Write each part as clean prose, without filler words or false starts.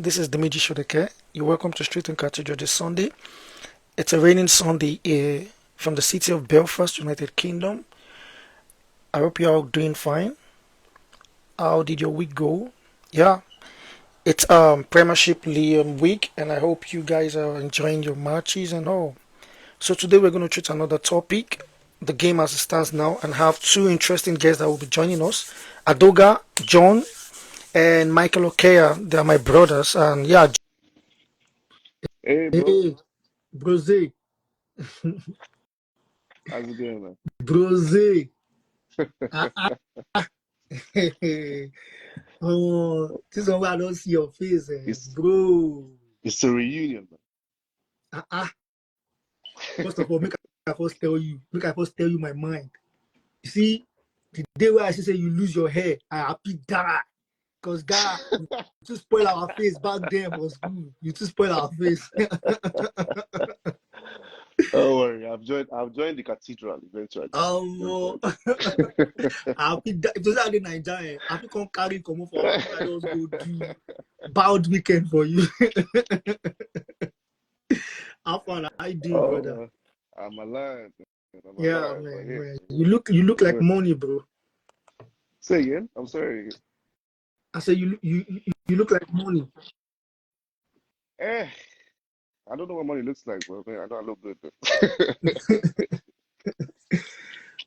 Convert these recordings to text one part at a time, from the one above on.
This is the Miji Shodeke. You're welcome to Street and Cathedral this Sunday. It's a raining Sunday from the city of Belfast, United Kingdom. I hope you're all doing fine. How did your week go? Yeah, it's Premiership week, and I hope you guys are enjoying your matches and all. So today we're going to treat another topic, the game as it stands now, and have two interesting guests that will be joining us. Adoga, John, and Michael Okeya. They are my brothers, and yeah. Hey, bro. Hey, Brose, How's it going, man? Brose. Oh, this one where I don't see your face, It's bro. it's a reunion, man. Ah, ah. First of all, make I first tell you my mind. You see, the day where I say you lose your hair, I happy die. Cause God, you too spoil our face back then was good. You too spoil our face. Don't worry, I've joined the cathedral eventually. Um, happy die. It was out in Nigeria. Happy come carry come for us. I just go do bad weekend for you. How far I do, brother? Oh, I'm alive, man. I'm Yeah, alive. But man, yeah, man. You look like good. money, bro. Say again. I'm sorry. I say you look like money. Eh, I don't know what money looks like, bro. Man, I know I look good, but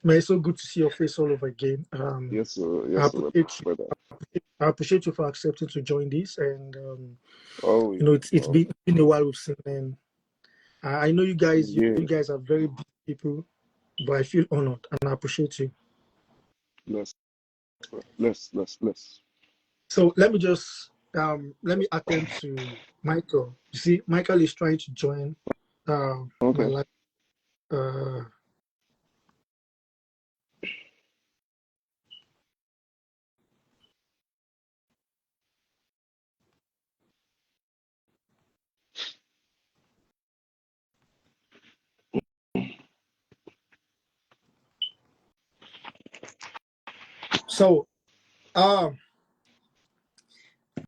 Man, it's so good to see your face all over again. yes, sir. I Yes, sir, appreciate you. brother. I appreciate you for accepting to join this, and Oh, yeah. it's Oh, been a while we've seen, and I know yeah. you guys are very big people, but I feel honored and I appreciate you. Bless, bless, bless, bless. So let me attend to Michael. You see, Michael is trying to join my Okay. life. Uh, so um,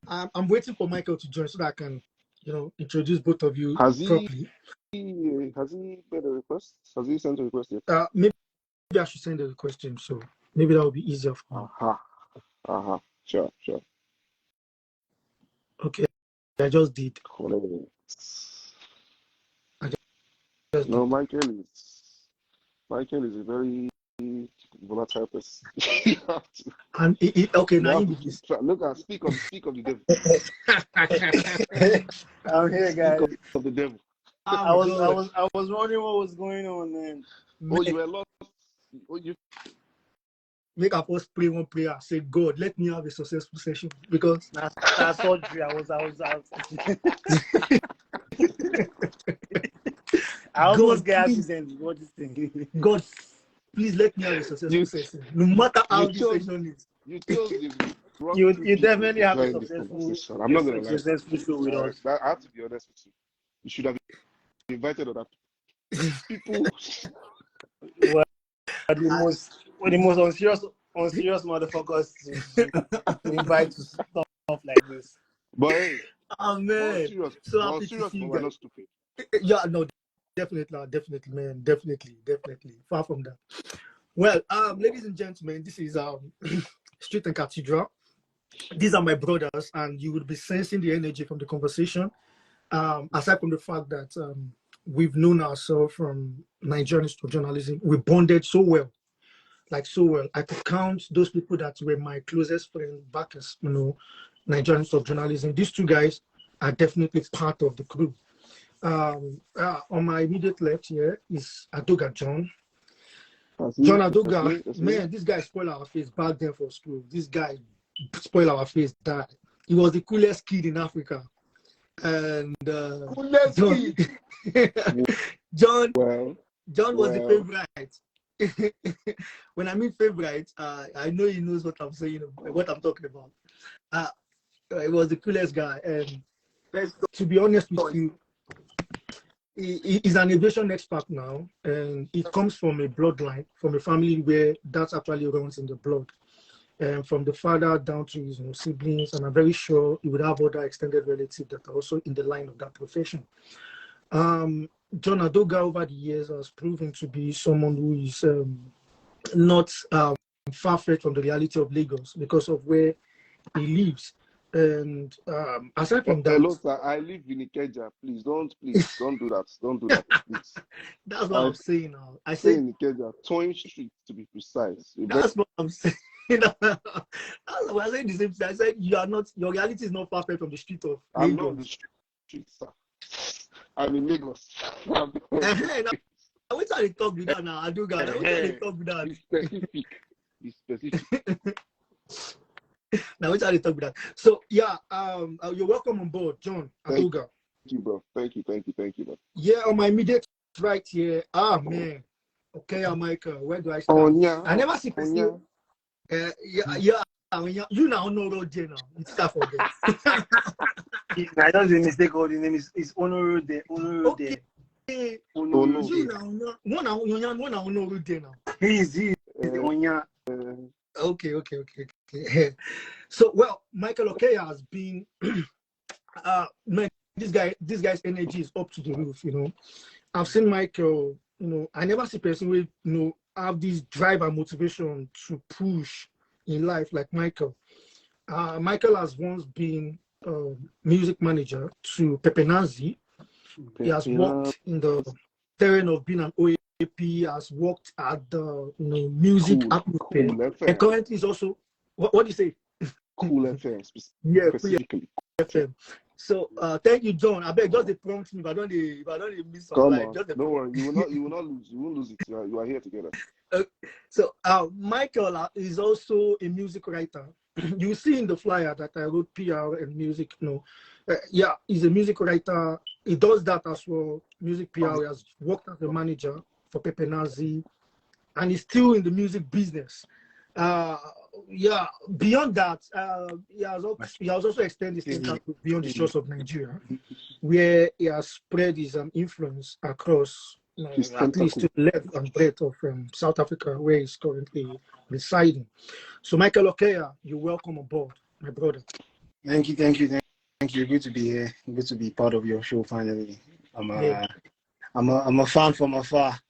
I'm waiting for Michael to join so that I can, introduce both of you Has he properly. has he made a request? Has he sent a request yet? Maybe I should send a question, so maybe that will be easier for me. Aha. Uh-huh. Sure, sure. Okay, I just did. Correct. I just No, did. Michael is a very volatile person. You have to And okay, you now have in to this. look at speak of the devil. I'm here, Speak guys. of the devil. I I'm was, I good. was, I was wondering what was going on, man. Oh, Man, you were lost. Oh, you make our first pray one prayer. Say, God, let me have a successful session because That's surgery. I almost God, get please, accident. What this thing? God, please let me have a successful you session. No matter you how this chose session is. you chose the wrong You, two you people definitely to have a join this successful, conversation. I'm not gonna lie to successful show with you. us. I have to be honest with you. You should have invited other people. We're the most unserious motherfuckers to invite to stuff like this. But hey, Oh man, so but on happy to serious, see you but we're guys. not stupid. Yeah, no, definitely, man, definitely. Far from that. Well, ladies and gentlemen, this is Street and Cathedral. These are my brothers, and you will be sensing the energy from the conversation. Aside from the fact that we've known ourselves from Nigerian Institute of Journalism, we bonded so well, like so well. I could count those people that were my closest friends back as Nigerian Institute of Journalism. These two guys are definitely part of the crew. On my immediate left here is Adoga John. That's John me. That's Adoga, me. That's me. man, this guy spoiled our face back then for school. This guy spoiled our face. That he was the coolest kid in Africa. And Coolest John, kid. John, Well, John was the well. favorite. When I mean favorite, I know he knows what I'm saying, what I'm talking about. He was the coolest guy, and to be honest with you, he's an aviation expert now, and it comes from a bloodline, from a family where that actually runs in the blood. And from the father down to his siblings, and I'm very sure he would have other extended relatives that are also in the line of that profession. John Adoga over the years has proven to be someone who is not far-fetched from the reality of Lagos because of where he lives. And aside from that, hello, sir, I live in Ikeja. Please don't do that. Don't do that, please. That's what I'm saying now. I Stay say in Ikeja, Toyin Street to be precise. that's what I'm saying. That's what I said the same thing. I said your reality is not far-fetched from the street of Lagos. I'm not on the street, sir. I'm in Lagos. Now, which are they talk with that now? Adoga. Which are they talk with that? Be specific. Now, which are they talk with that? So yeah, you're welcome on board, John Adoga. Thank you, bro. Thank you, bro. Yeah, on my immediate right here. Man. Okeya, Michael. Where do I start? Oh yeah. I never see person. Yeah. You now know road there now. It's tough for them. I don't make mistake. All the name is Honor there. Okay. Ono. You now one now know road there now. He is Onya. Okay. So well, Michael Okeya has been man, this guy's energy is up to the roof, I've seen Michael, I never see a person with have this drive and motivation to push in life like Michael. Michael has once been music manager to Pepe Nazi. He has worked in the terrain of being an OAP, has worked at the music atmosphere. Cool And currently is also what do you say? Cool FM specifically. FM. So thank you, John. I beg just they prompt me, but I don't miss Come something. on. Don't worry, you will not lose. You won't lose it. You are here together. So Michael is also a music writer. You see in the flyer that I wrote PR and music. Yeah, he's a music writer. He does that as well. Music PR. He has worked as a manager for Pepe Nazi, and he's still in the music business. Yeah, beyond that, he has also extended his impact beyond the shores of Nigeria, where he has spread his influence across at least to the length and breadth of South Africa, where he's currently residing. So, Michael Okeya, you're welcome aboard, my brother. Thank you. Good to be here. Good to be part of your show. Finally, I'm a fan from afar.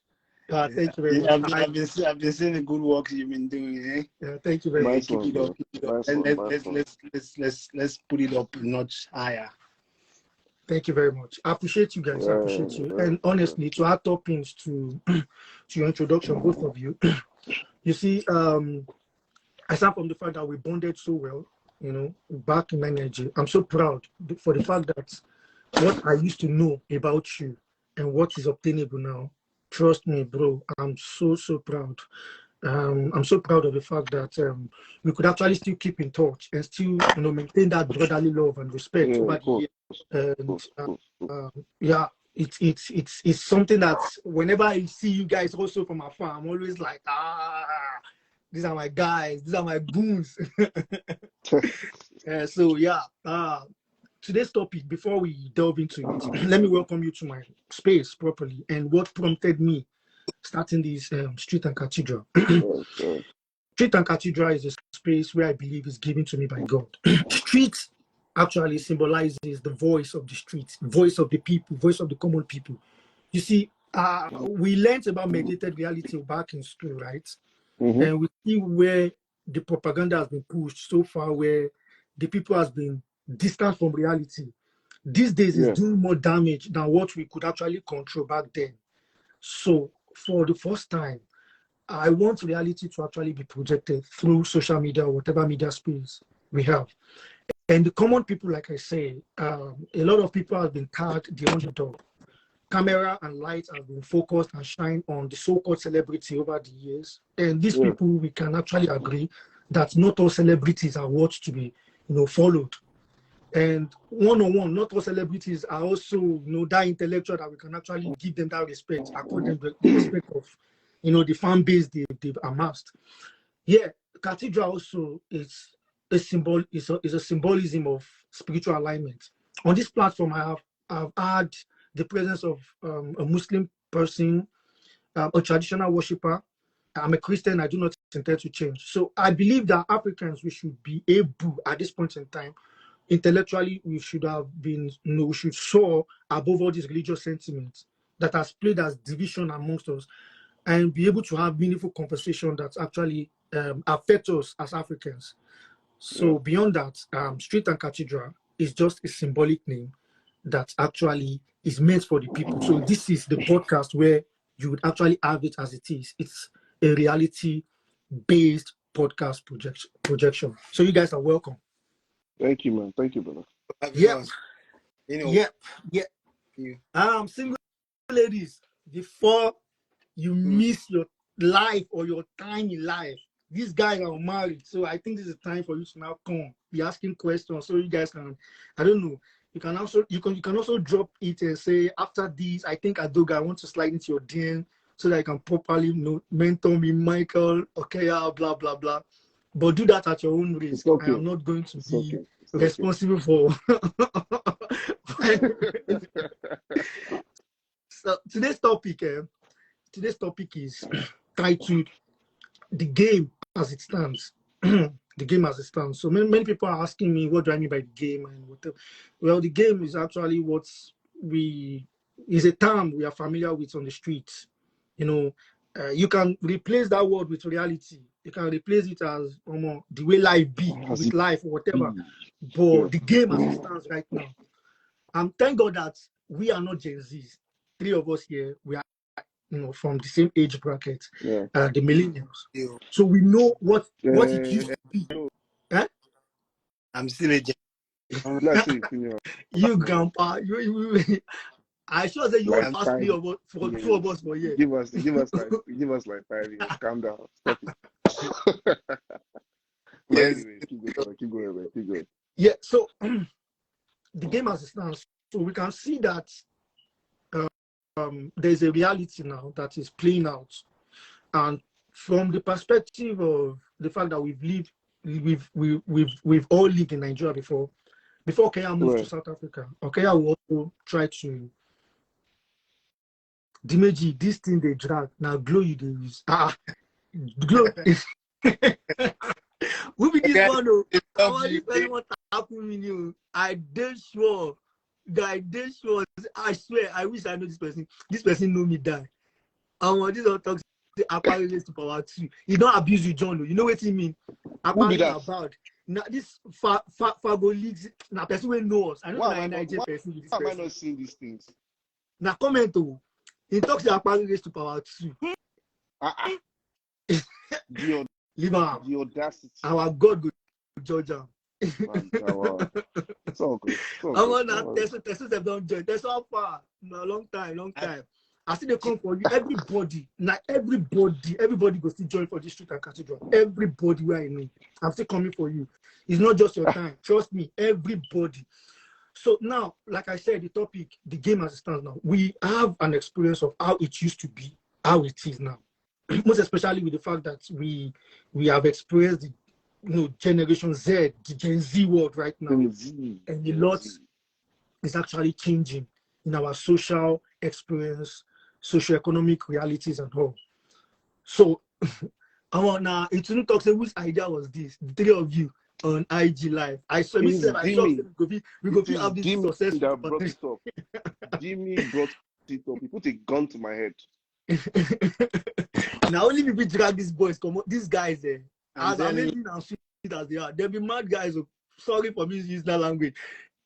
Thank you very much. I've been seeing the good work you've been doing. Yeah, thank you very much. Keep it up. Let's put it up a notch higher. Thank you very much. I appreciate you guys. I appreciate you. And honestly, to add toppings to your introduction, both of you, you see, aside from the fact that we bonded so well, back in energy, I'm so proud for the fact that what I used to know about you and what is obtainable now. Trust me, bro. I'm so proud. I'm so proud of the fact that we could actually still keep in touch and still, maintain that brotherly love and respect over the years. And yeah, it's something that whenever I see you guys also from afar, I'm always like, these are my guys, these are my goons. So yeah, today's topic, before we delve into it, let me welcome you to my space properly and what prompted me starting this Street and Cathedral. Street and Cathedral is a space where I believe is given to me by God. Street actually symbolizes the voice of the streets, voice of the people, voice of the common people. You see, we learned about mediated reality back in school, right? Mm-hmm. And we see where the propaganda has been pushed so far, where the people has been distant from reality. These days is doing more damage than what we could actually control back then. So for the first time, I want reality to actually be projected through social media or whatever media space we have. And the common people, like I say, a lot of people have been tagged the underdog. Camera and light have been focused and shined on the so-called celebrity over the years. And these people, we can actually agree that not all celebrities are worth to be, followed. And one-on-one, not all celebrities are also, that intellectual that we can actually give them that respect, accord them the respect of, the fan base they've amassed. Yeah, Cathedral also is a symbol, is a symbolism of spiritual alignment. on this platform, I've had the presence of a Muslim person, a traditional worshipper. I'm a Christian. I do not intend to change. So I believe that Africans, we should be able, at this point in time, intellectually, we should have been, we should soar above all these religious sentiments that has played as division amongst us, and be able to have meaningful conversation that actually affect us as Africans. So beyond that, Street and Cathedral is just a symbolic name that actually is meant for the people. So this is the podcast where you would actually have it as it is. It's a reality-based podcast projection. So you guys are welcome. Thank you, man. Thank you, brother. Yeah. You know, Yeah. Single ladies, before you miss your life or your time in life, these guys are married. So I think this is time for you to now come, be asking questions, so you guys can, I don't know, you can also drop it and say, after this, I think Adoga, I want to slide into your DM so that I can properly mentor me, Michael, Okeya, blah, blah, blah. But do that at your own risk. Okay. I am not going to be responsible for. So today's topic is titled "The Game as It Stands." The game as it stands. So many people are asking me, what do I mean by the game and what? Well, the game is actually is a term we are familiar with on the streets. You know, you can replace that word with reality. You can replace it as the way life be, with life or whatever. But the game as it stands right now, and thank God that we are not Gen Zs. 3 of us here, we are from the same age bracket, the millennials. So we know what it used to be. I'm still a Gen. You grandpa, I sure that you were past 3 of us for 2 of us for a year. Give us like 5 years. Calm down. Stop it. Anyway, keep going. Yeah, so the game as it stands, so we can see that there's a reality now that is playing out, and from the perspective of the fact that we've all lived in Nigeria before Okeya moved to South Africa. Okeya will also try to Dimeji, this thing they drag now glow you they use glow. Who be this one though? I did sure. I swear, I wish I know this person. This person know me die. This all talks apparently to power 2. He don't abuse you, John. You know what he mean? Apparently about now this Fago leagues. Now person will know us. I know why person. Why am I not seeing these things? Now comment though. He talks apparently to power 2. The audacity. Our God go judge him. It's all good. Tests have done join. That's so far. No, long time. I see they come for you. Everybody goes to join for this Street and Cathedral. Everybody where I know. I'm still coming for you. It's not just your time. Trust me, everybody. So now, like I said, the topic, the game as it stands now, we have an experience of how it used to be, how it is now. Most especially with the fact that we have experienced the Generation Z, the Gen Z world right now. And a lot is actually changing in our social experience, socio-economic realities and all. So I want now to talk say whose idea was this? The 3 of you on IG Live. I saw we go have this success. Jimmy brought it up. He put a gun to my head. Now only people drag these boys come. These guys as amazing and sweet as they are, they'll be mad guys. Sorry for me using that language.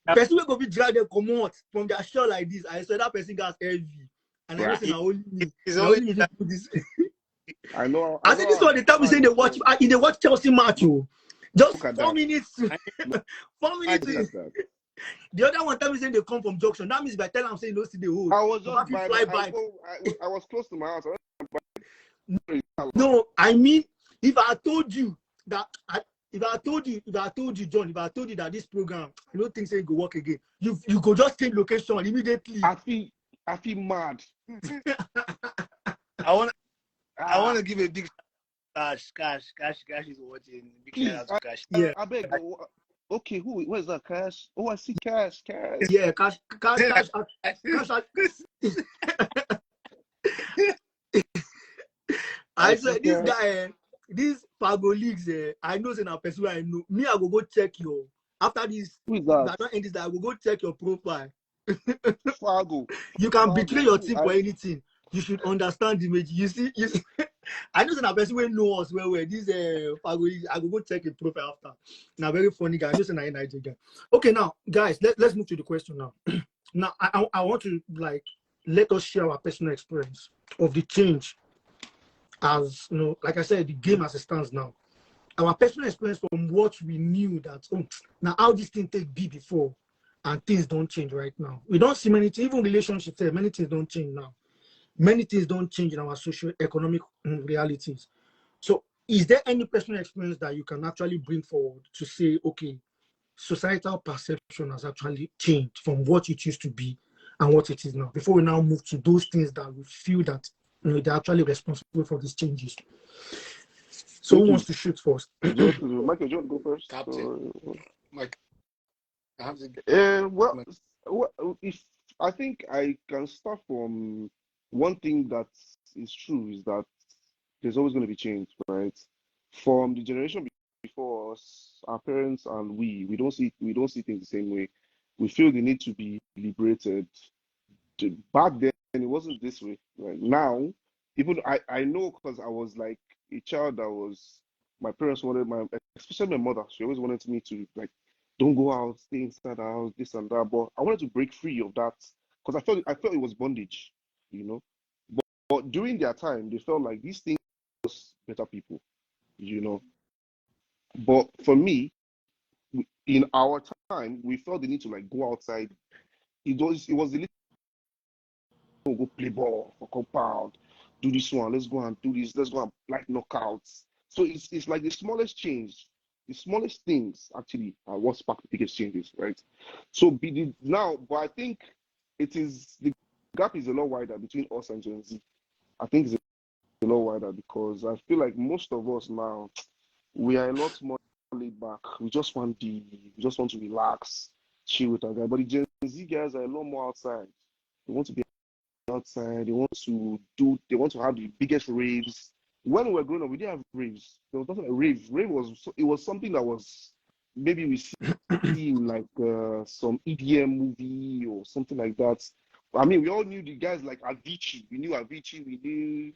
Person will go be drag them come out from their show like this. I saw that person got heavy. And I say only this. I know. I think this one the time we say they watch Chelsea match. Just 4 minutes. 4 minutes. The other one time we say they come from junction. That means by the time I'm saying no see the whole. I was just I was close to my house. No, I mean if I told you that if I told you, John, if I told you that this program, I don't think it go work again. You go just change location immediately. I feel mad. I want to give a big Cash is watching. Big shout out to Cash. Yeah, I beg. Okay, where's that? Cash? Oh, I see Cash. Yeah, cash. I I see said, this Cash. guy, this Pago leagues, I know it's a person I know. Me, I will go check your, after this, Who is if I that? don't end this, I will go check your profile. Fargo. You can betray your team for I anything. You should understand the image. You see, I know it's a person who know us well. This Pago leagues, I will go check your profile after. Now, very funny guy. I know it's a Nigerian guy. Okay, now, guys, let's move to the question now. Now, I want to, like, let us share our personal experience of the change. As you know, like I said, the game as it stands now, our personal experience from what we knew that now how this thing take be before, and things don't change right now. We don't see many things, even relationships, many things don't change now. Many things don't change in our social economic realities. So is there any personal experience that you can actually bring forward to say, okay, societal perception has actually changed from what it used to be and what it is now, before we now move to those things that we feel that they're actually responsible for these changes? So who wants to shoot first? Michael, do you want to go first? Captain. Mike, I have to Well, if I think I can start from one thing that is true is that there's always going to be change, right? From the generation before us, our parents and we don't see things the same way. We feel the need to be liberated. Back then, it wasn't this way. Right now, even I know because I was like a child that was my parents wanted especially my mother. She always wanted me to like don't go out, stay inside the house, this and that. But I wanted to break free of that because I felt it was bondage, you know. But during their time, they felt like these things was better people, you know. But for me, in our time, we felt the need to like go outside. It was the need to go play ball for compound, do this one, let's go and do this, let's go and like knockouts. So it's like the smallest change, the smallest things actually are what spark the biggest changes, right? So now, but I think the gap is a lot wider between us and Gen Z. I think it's a lot wider because I feel like most of us now we are a lot more laid back. We just want to relax, chill with our guy. But the Gen Z guys are a lot more outside. They want to be outside. They want to have the biggest raves. When we were growing up, we didn't have raves. There was nothing like rave. It was something that was maybe we see in like some EDM movie or something like that. I mean, we all knew the guys like Avicii. We knew Avicii. We knew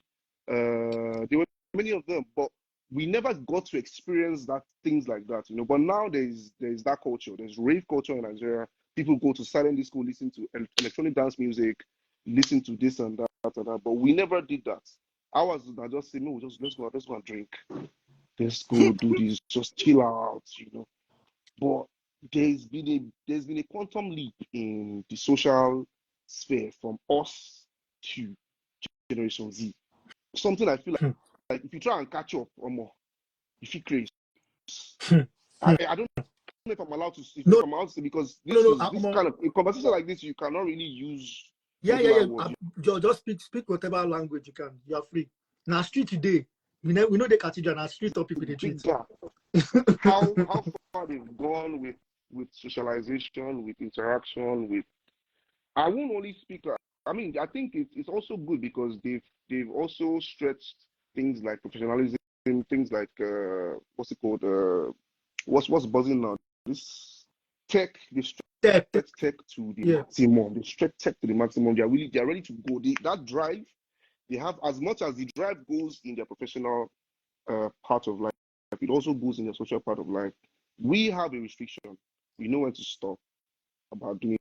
there were many of them, but we never got to experience that things like that, you know. But now there's that culture. There's rave culture in Nigeria. People go to silent disco, listen to electronic dance music, listen to this and that and that. But we never did that. I just say, no, just let's go and drink. Let's go do this, just chill out, you know. But there's been a quantum leap in the social sphere from us to Generation Z. Something I feel like if you try and catch up or more, if you crazy. I don't know if I'm allowed to No, if I'm allowed to say because no, no. this kind of a conversation like this you cannot really use Yeah. regular words. Just speak whatever language you can. You are free. Now street today, we know the cathedral. Now street topic with the Big treat. gap. How far they've gone with socialization, with interaction, with I won't only speak. I mean, I think it's also good because they've also stretched things like professionalism, things like what's it called? What's buzzing now? This tech. They've stretched tech to the maximum. They stretched tech to the maximum. They're ready to go. That drive they have, as much as the drive goes in their professional part of life, it also goes in their social part of life. We have a restriction. We know when to stop about doing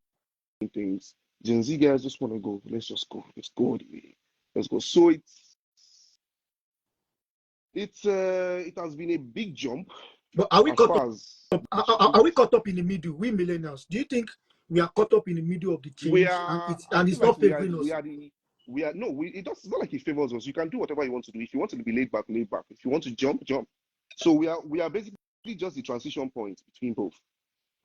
things. Gen Z guys just want to go. Let's just go. Let's go all the way. Let's go. So it has been a big jump. But are we as caught far up? as Are we caught up in the middle? We millennials. Do you think we are caught up in the middle of the change? we are? I and feel it's like not favoring us? we are no. It's not like it favors us. You can do whatever you want to do. If you want to be laid back, laid back. If you want to jump, jump. So we are basically just the transition point between both.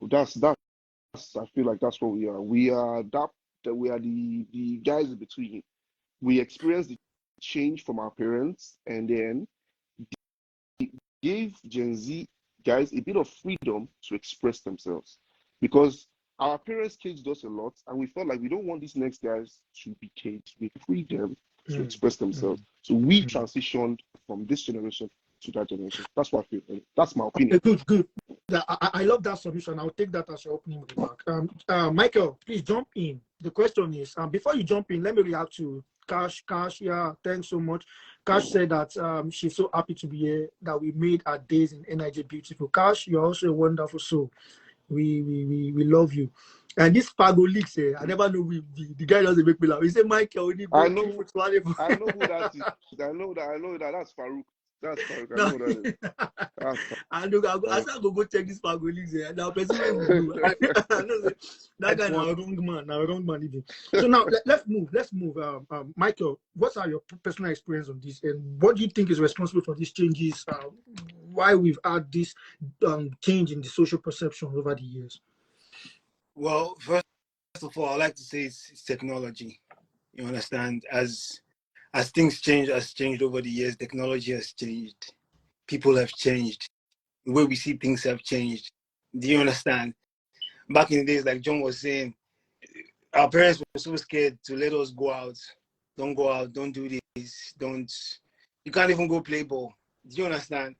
That's I feel like that's what we are. We are we are the guys in between. We experience the change from our parents and then gave Gen Z guys a bit of freedom to express themselves, because our parents caged us a lot, and we felt like we don't want these next guys to be caged. We free them to express themselves. So we transitioned from this generation to that generation. That's what I feel. That's my opinion. Good. I love that submission. I'll take that as your opening remark. Michael, please jump in. The question is, before you jump in, let me react to Cash. Cash, yeah, thanks so much. Cash said that she's so happy to be here, that we made our days in NIJ beautiful. Cash, you're also a wonderful soul. We love you. And this Pago leaks, I never know the guy doesn't make me laugh. He said, Michael, I know who that is. I know that. That's Farouk. That's Farouk. I know that is. I know. I said go check this Pago leaks. Now, person that guy now a wrong man even. So now let's move. Michael, what are your personal experience on this, and what do you think is responsible for these changes? Why we've had this change in the social perception over the years? Well, first of all, I'd like to say it's technology. You understand? As things has changed over the years, technology has changed. People have changed. The way we see things have changed. Do you understand? Back in the days, like John was saying, our parents were so scared to let us go out. Don't go out, don't do this, you can't even go play ball. Do you understand?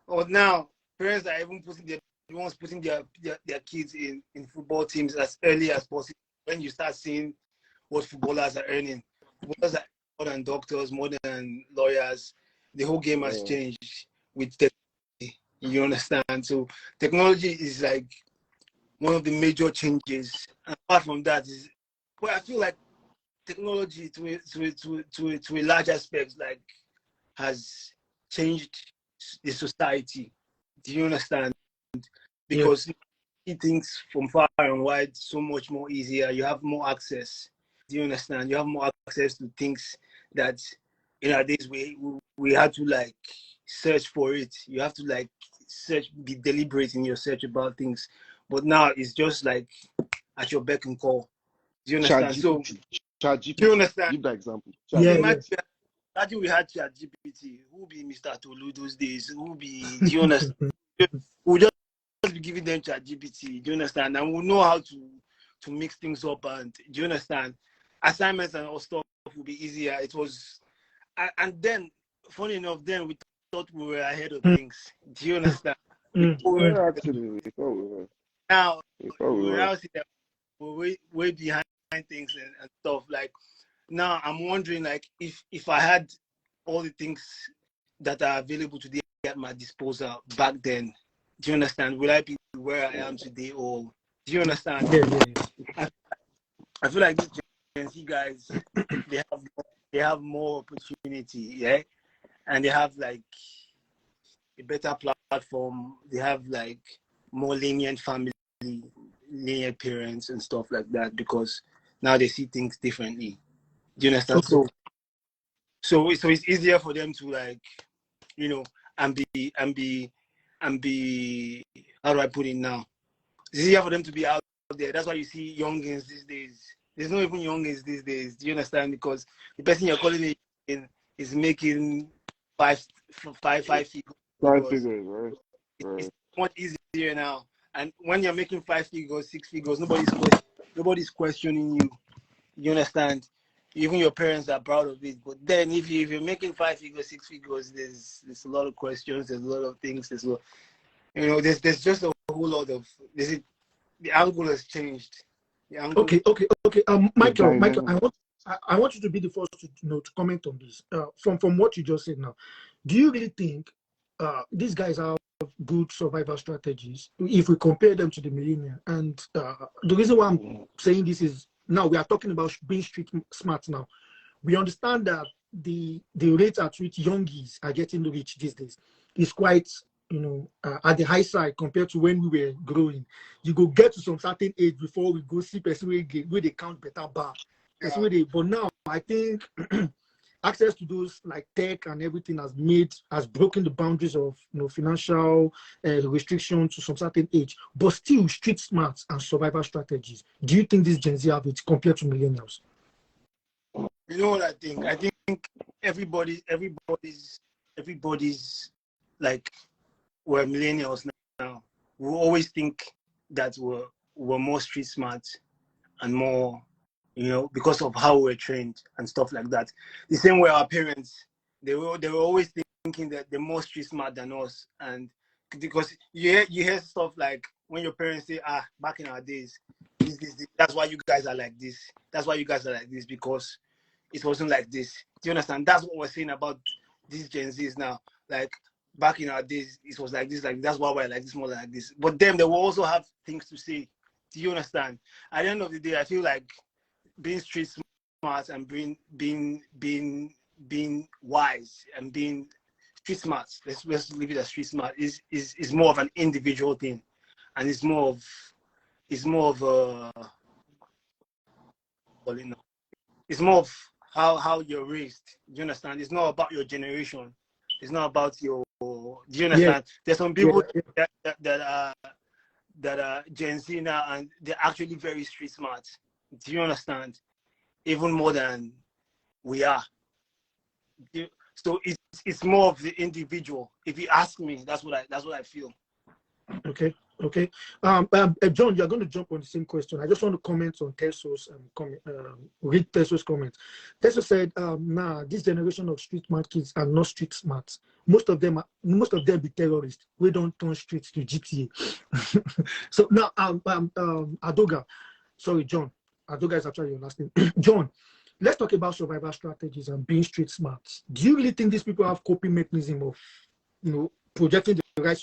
Or now, parents are even putting their kids in football teams as early as possible. When you start seeing what footballers are earning, footballers are more than doctors, more than lawyers. The whole game has changed with technology. You understand? So technology is like one of the major changes. And apart from that, I feel like technology to a large aspect has changed the society. Do you understand? Because you see things from far and wide so much more easier. You have more access. Do you understand? You have more access to things that in our days we had to search for it. You have to be deliberate in your search about things. But now it's just at your beck and call. Do you understand? So ChatGPT. Do you understand? Give that example. Imagine we had ChatGPT. Who be Mr. Tolu those days? Do you understand? We'll just be giving them ChatGPT. Do you understand? And we'll know how to mix things up. And do you understand? Assignments and all stuff will be easier. It was, and then, funny enough, then we thought we were ahead of things. Do you understand? Actually, Now we now see that we're way behind things and stuff. Now I'm wondering if I had all the things that are available today at my disposal back then, do you understand? Will I be where I am today, or do you understand? I feel like these Gen Z guys, they have more opportunity, yeah, and they have a better platform. They have more lenient family, lenient parents and stuff like that, because now they see things differently. Do you understand? Okay. So it's easier for them to and be how do I put it now? It's easier for them to be out there. That's why you see youngins these days. There's not even youngins these days. Do you understand? Because the person you're calling in is making five figures. 5 figures, right? It's much easier now. And when you're making 5 figures, 6 figures, nobody's questioning you. You understand? Even your parents are proud of it. But then if you're making 5 figures, 6 figures, there's a lot of questions, there's a lot of things, there's just a whole lot of the angle has changed. Okay. Michael, I want you to be the first to comment on this. From what you just said now, do you really think these guys have good survival strategies if we compare them to the millennial? And the reason why I'm saying this is, now we are talking about being street smart. Now we understand that the rate at which youngies are getting rich these days is quite at the high side compared to when we were growing. You go get to some certain age before we go see person where they count better bar. But now I think access to those tech and everything has broken the boundaries of financial restrictions to some certain age, but still street smarts and survival strategies. Do you think this Gen Z have it compared to millennials? You know what I think? I think everybody's we're millennials now, we always think that we're more street smart and more, because of how we're trained and stuff like that. The same way our parents, they were always thinking that they're more street smart than us. And because you hear stuff like when your parents say, back in our days, this, that's why you guys are like this. That's why you guys are like this, because it wasn't like this. Do you understand? That's what we're saying about these Gen Zs now. Like, back in our days, it was like this, that's why we're like this, more like this. But them, they will also have things to say. Do you understand? At the end of the day, I feel like being street smart and being wise and being street smart, let's leave it as street smart, is more of an individual thing. And it's more of it's more of how you're raised. Do you understand? It's not about your generation. It's not about your. Do you understand? Yeah. There's some people that are Gen Z now, and they're actually very street smart. Do you understand? Even more than we are. So it's more of the individual. If you ask me, that's what I feel. Okay. John, you're going to jump on the same question. I just want to comment on Tesso's read Tesso's comment. Tesso said, this generation of street smart kids are not street smart. Most of them be terrorists. We don't turn streets to GTA. So now, Adoga, sorry, John. Adoga is actually your last name. John, let's talk about survival strategies and being street smart. Do you really think these people have coping mechanism of, projecting the right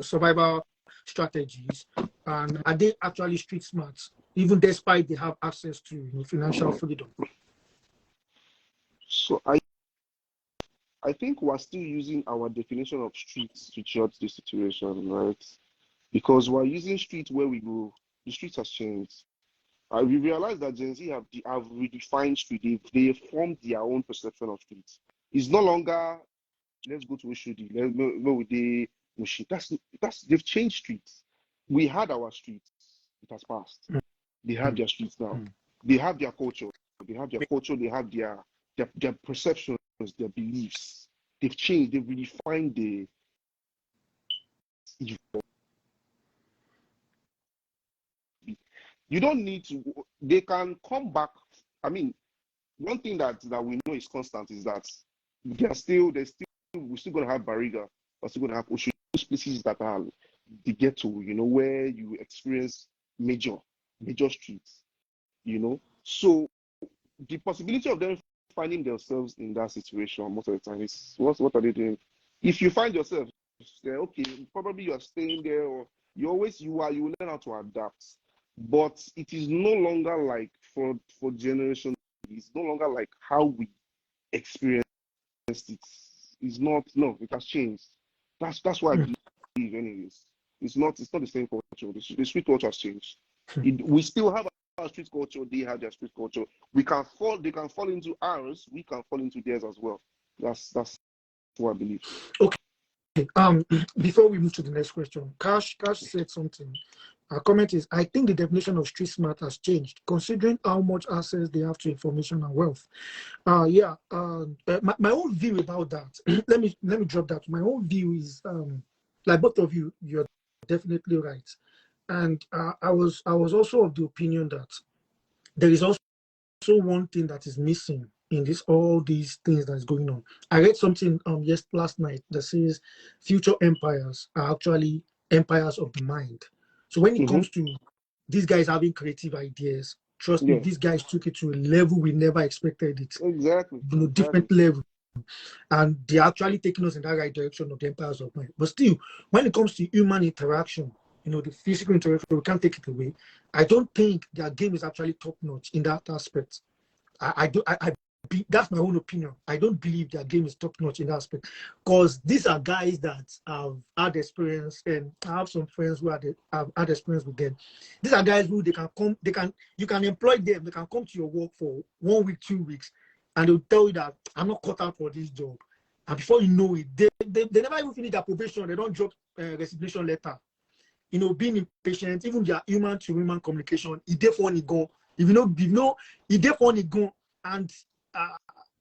survival strategies, and are they actually street smart, even despite they have access to financial freedom? So I think we're still using our definition of streets to judge the situation, right? Because we're using streets where we go. The streets has changed. We realize that Gen Z have redefined street. They formed their own perception of streets. It's no longer let's go to Oshodi, let's go with the Mushi. They've changed streets. We had our streets. It has passed. They have their streets now. They have their culture. They have their culture. They have their perceptions, their beliefs. They've changed. They've redefined the. You don't need to. They can come back. I mean, one thing that we know is constant is that we're still going to have Bariga. We're still going to have Oshodi. Those places that are the ghetto, where you experience major streets, So the possibility of them finding themselves in that situation most of the time is what are they doing? If you find yourself, okay, probably you are staying there, or you learn how to adapt. But it is no longer like for generations. It's no longer like how we experienced it. It's not. No, it has changed. That's why I believe, anyways. It's not the same culture. The street culture has changed. We still have our street culture. They have their street culture. They can fall into ours. We can fall into theirs as well. That's what I believe. Okay. Before we move to the next question, Cash said something. Our comment is, I think the definition of street smart has changed, considering how much access they have to information and wealth. My own view about that, let me drop that. My own view is, like both of you, you're definitely right. And I was also of the opinion that there is also one thing that is missing in all these things that is going on. I read something last night that says future empires are actually empires of the mind. So when it comes to these guys having creative ideas, trust me, these guys took it to a level we never expected it. Exactly. Different level. And they're actually taking us in that right direction of the empires of mind. But still, when it comes to human interaction, the physical interaction, we can't take it away. I don't think their game is actually top notch in that aspect. That's my own opinion. I don't believe their game is top notch in that aspect, because these are guys that have had experience, and I have some friends who have had experience with them. These are guys who you can employ them. They can come to your work for 1 week, 2 weeks, and they'll tell you that I'm not cut out for this job. And before you know it, they never even finish their probation. They don't drop a resignation letter. Being impatient, even their human to human communication, it definitely go. It definitely go. And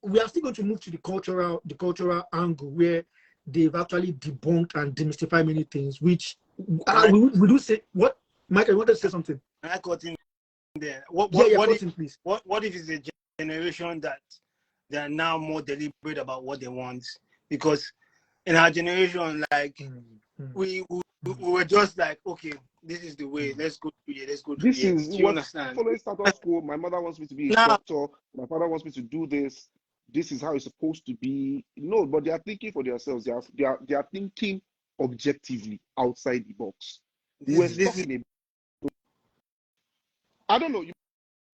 we are still going to move to the cultural angle, where they've actually debunked and demystified many things, which Can we do say what. Michael, you wanted to say something? I cut in there? Yeah, What cut if in, please. what if it's a generation that they are now more deliberate about what they want? Because in our generation, like we were just like, okay, this is the way. Let's go through it. Let's go through This it. is Do you what understand? following status quo. My mother wants me to be a Now, doctor. My father wants me to do this. This is how it's supposed to be. No, but they are thinking for themselves. They are thinking objectively outside the box. We're this stuck is in a. I don't know. You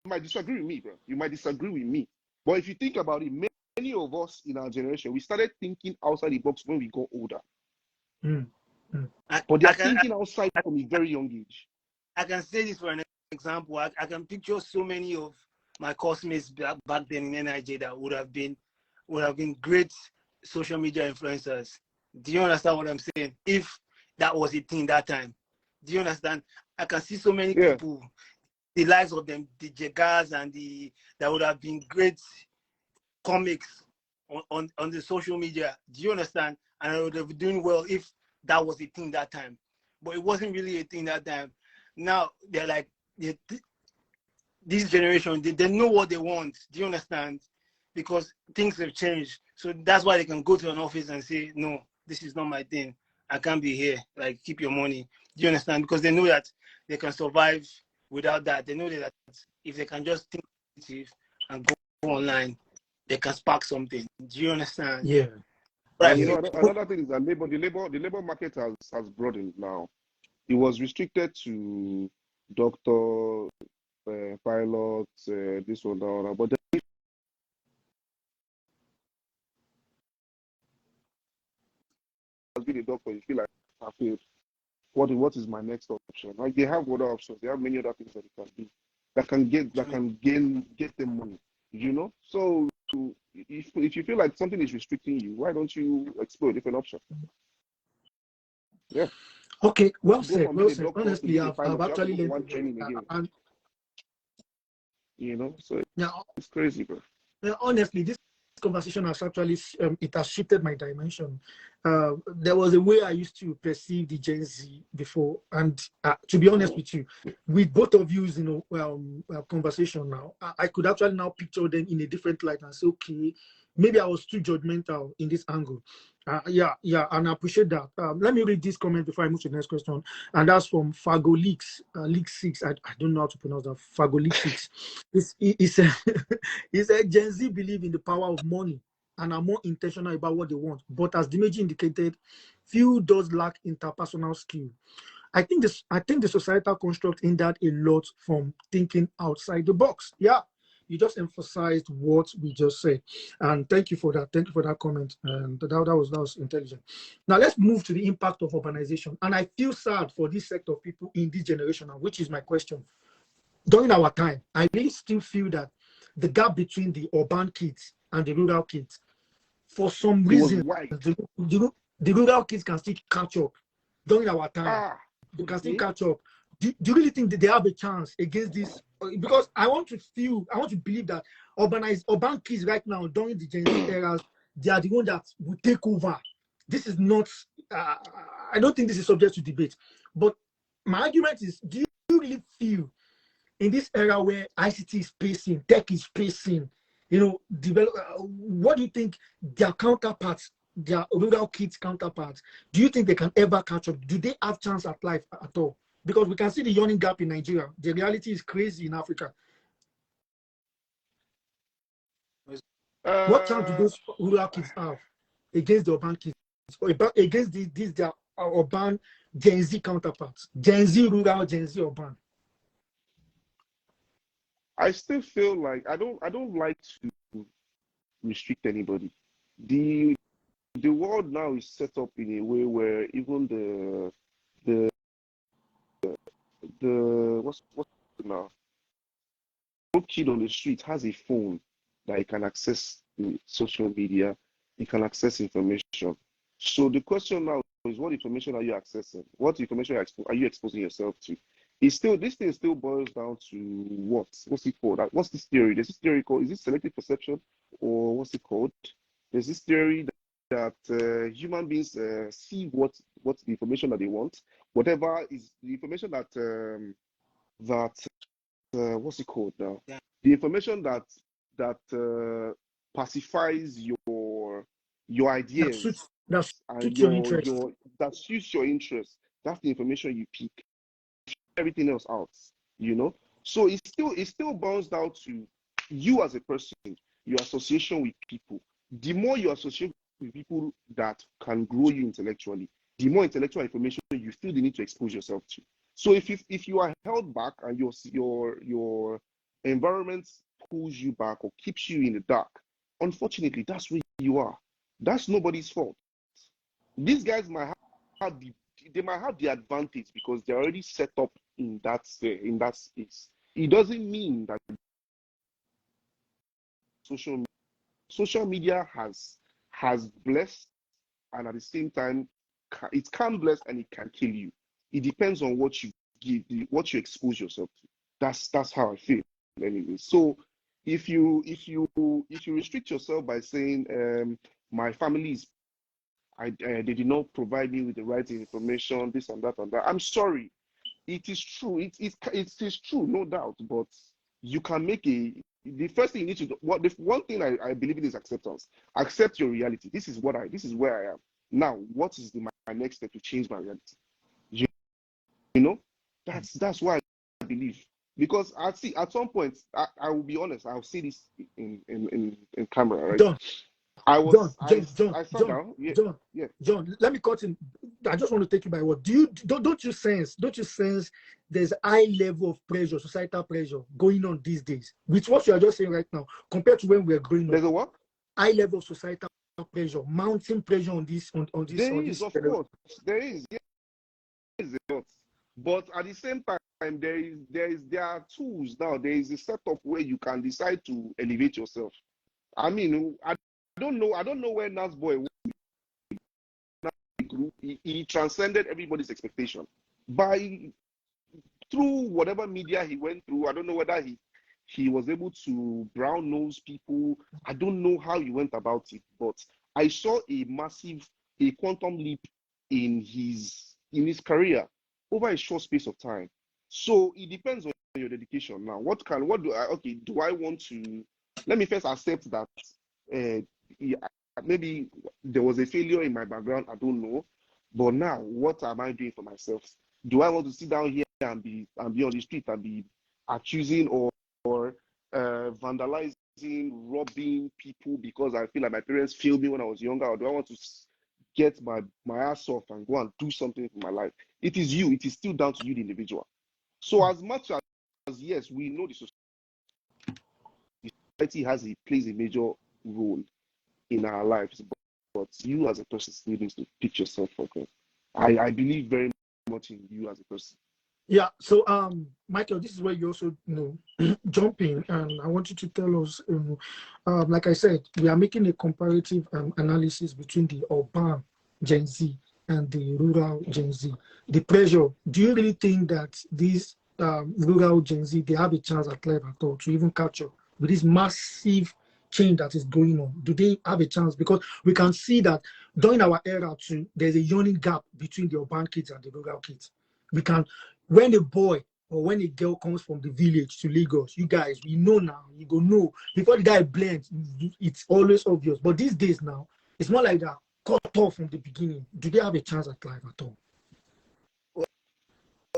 might disagree with me, bro. You might disagree with me. But if you think about it, many of us in our generation, we started thinking outside the box when we got older. But they are thinking outside from a very young age. I can say this for an example. I can picture so many of my classmates back then in NIJ that would have been great social media influencers. Do you understand what I'm saying? If that was a thing that time. Do you understand? I can see so many people, the likes of them, the Jagas and that would have been great comics on the social media. Do you understand? And I would have been doing well if that was a thing that time. But it wasn't really a thing that time. Now they're like, this generation, they know what they want. Do you understand? Because things have changed. So that's why they can go to an office and say, no, this is not my thing. I can't be here. Like, keep your money. Do you understand? Because they know that they can survive without that. They know that if they can just think positive and go online, they can spark something. Do you understand? Yeah. And you know, another thing is that the labor market has broadened now. It was restricted to doctor, pilots, this one, that one, but then as being a doctor, you feel like I failed. What is my next option? Like they have other options. They have many other things that they can do that can get them money. You know, so if you feel like something is restricting you, why don't you explore a different option? Yeah. Okay, well Go said. from Well being a said. doctor to Honestly, being a I've pilot, you have to actually go for learned one training again. and You know, so yeah, it's crazy, bro. honestly, this conversation has actually it has shifted my dimension. There was a way I used to perceive the Gen Z before, and to be honest with you, with both of you's conversation now, I could actually now picture them in a different light and say, okay, maybe I was too judgmental in this angle. Yeah, and I appreciate that. Let me read this comment before I move to the next question, and that's from Fago Leaks, Leak 6. I don't know how to pronounce that. Fago Leak 6. He said, he said, Gen Z believe in the power of money and are more intentional about what they want. But as Dimeji indicated, few does lack interpersonal skill. I think the societal construct in that a lot from thinking outside the box. Yeah, you just emphasized what we just said, and thank you for that. Thank you for that comment, and that was intelligent. Now let's move to the impact of urbanization, and I feel sad for this sector of people in this generation, which is my question. During our time, I really still feel that the gap between the urban kids and the rural kids, for some reason, the rural kids can still catch up. During our time, they can still catch up. Do you really think that they have a chance against this? Because I want to believe that urban kids right now during the Gen Z eras, they are the one that will take over. This is not. I don't think this is subject to debate. But my argument is: do you really feel in this era where ICT is pacing, tech is pacing, what do you think their counterparts, their rural kids counterparts, do you think they can ever catch up? Do they have chance at life at all? Because we can see the yawning gap in Nigeria. The reality is crazy in Africa. What chance do those rural kids have against the urban kids, or against these their urban Gen Z counterparts? Gen Z rural, Gen Z urban. I still feel like I don't like to restrict anybody. The world now is set up in a way where even the what's now no kid on the street has a phone that he can access the social media, he can access information. So the question now is, what information are you accessing? What information are you exposing yourself to? This thing still boils down to what's it called? What's this theory? There's this theory called, is it selective perception, or what's it called? There's this theory that human beings see what's the information that they want, whatever is the information that what's it called now? Yeah. The information that pacifies your ideas that and suits your interest. your that suits your interest. That's the information you pick. Everything else out, you know. So it still boils down to you as a person, your association with people. The more you associate with people that can grow you intellectually, the more intellectual information you feel the need to expose yourself to. So if you are held back and your environment pulls you back or keeps you in the dark, unfortunately, that's where you are. That's nobody's fault. These guys might have they might have the advantage because they're already set up in that space. It doesn't mean that social media has blessed, and at the same time it can bless and it can kill you. It depends on what you give, what you expose yourself to. That's how I feel anyway. So if you restrict yourself by saying my family is they did not provide me with the right information, this and that and that, I'm sorry. It is true. It is true, no doubt. But you can make the first thing you need to do. The one thing I believe in is acceptance. Accept your reality. This is where I am now. What is my next step to change my reality? You know, that's why I believe. Because at some point, I will be honest. I'll say this in camera, right? John, I sat John, down. Yeah, John, yeah. John, let me cut in. I just want to take you by word. Don't you sense there's a high level of pressure, societal pressure going on these days with what you are just saying right now compared to when we were growing up? There's a what? High level of societal pressure, mounting pressure on this. There is, of course, there is. Yes, there is a lot. But at the same time, there are tools now. There is a setup where you can decide to elevate yourself. I mean, I don't know where Nas Boy grew. He transcended everybody's expectation through whatever media he went through. I don't know whether he was able to brown nose people. I don't know how he went about it, but I saw a quantum leap in his career over a short space of time. So it depends on your dedication. Now, do I want to? Let me first accept that maybe there was a failure in my background. I don't know, but now what am I doing for myself? Do I want to sit down here and be on the street and be accusing or vandalizing, robbing people because I feel like my parents failed me when I was younger? Or do I want to get my ass off and go and do something for my life? It is still down to you, the individual. So as much as yes, we know the society plays a major role in our lives, but you as a person still need to pick yourself up. I believe very much in you as a person. Yeah. So, Michael, this is where you also jump in, and I want you to tell us. Like I said, we are making a comparative analysis between the urban Gen Z and the rural Gen Z. The pressure. Do you really think that these rural Gen Z they have a chance at life at all to even catch up with this massive change that is going on? Do they have a chance? Because we can see that during our era too, there's a yawning gap between the urban kids and the rural kids. When a boy or when a girl comes from the village to Lagos, you guys, we know now, you go know. Before the guy blends, it's always obvious. But these days now, it's more like that, cut off from the beginning. Do they have a chance at life at all? Well,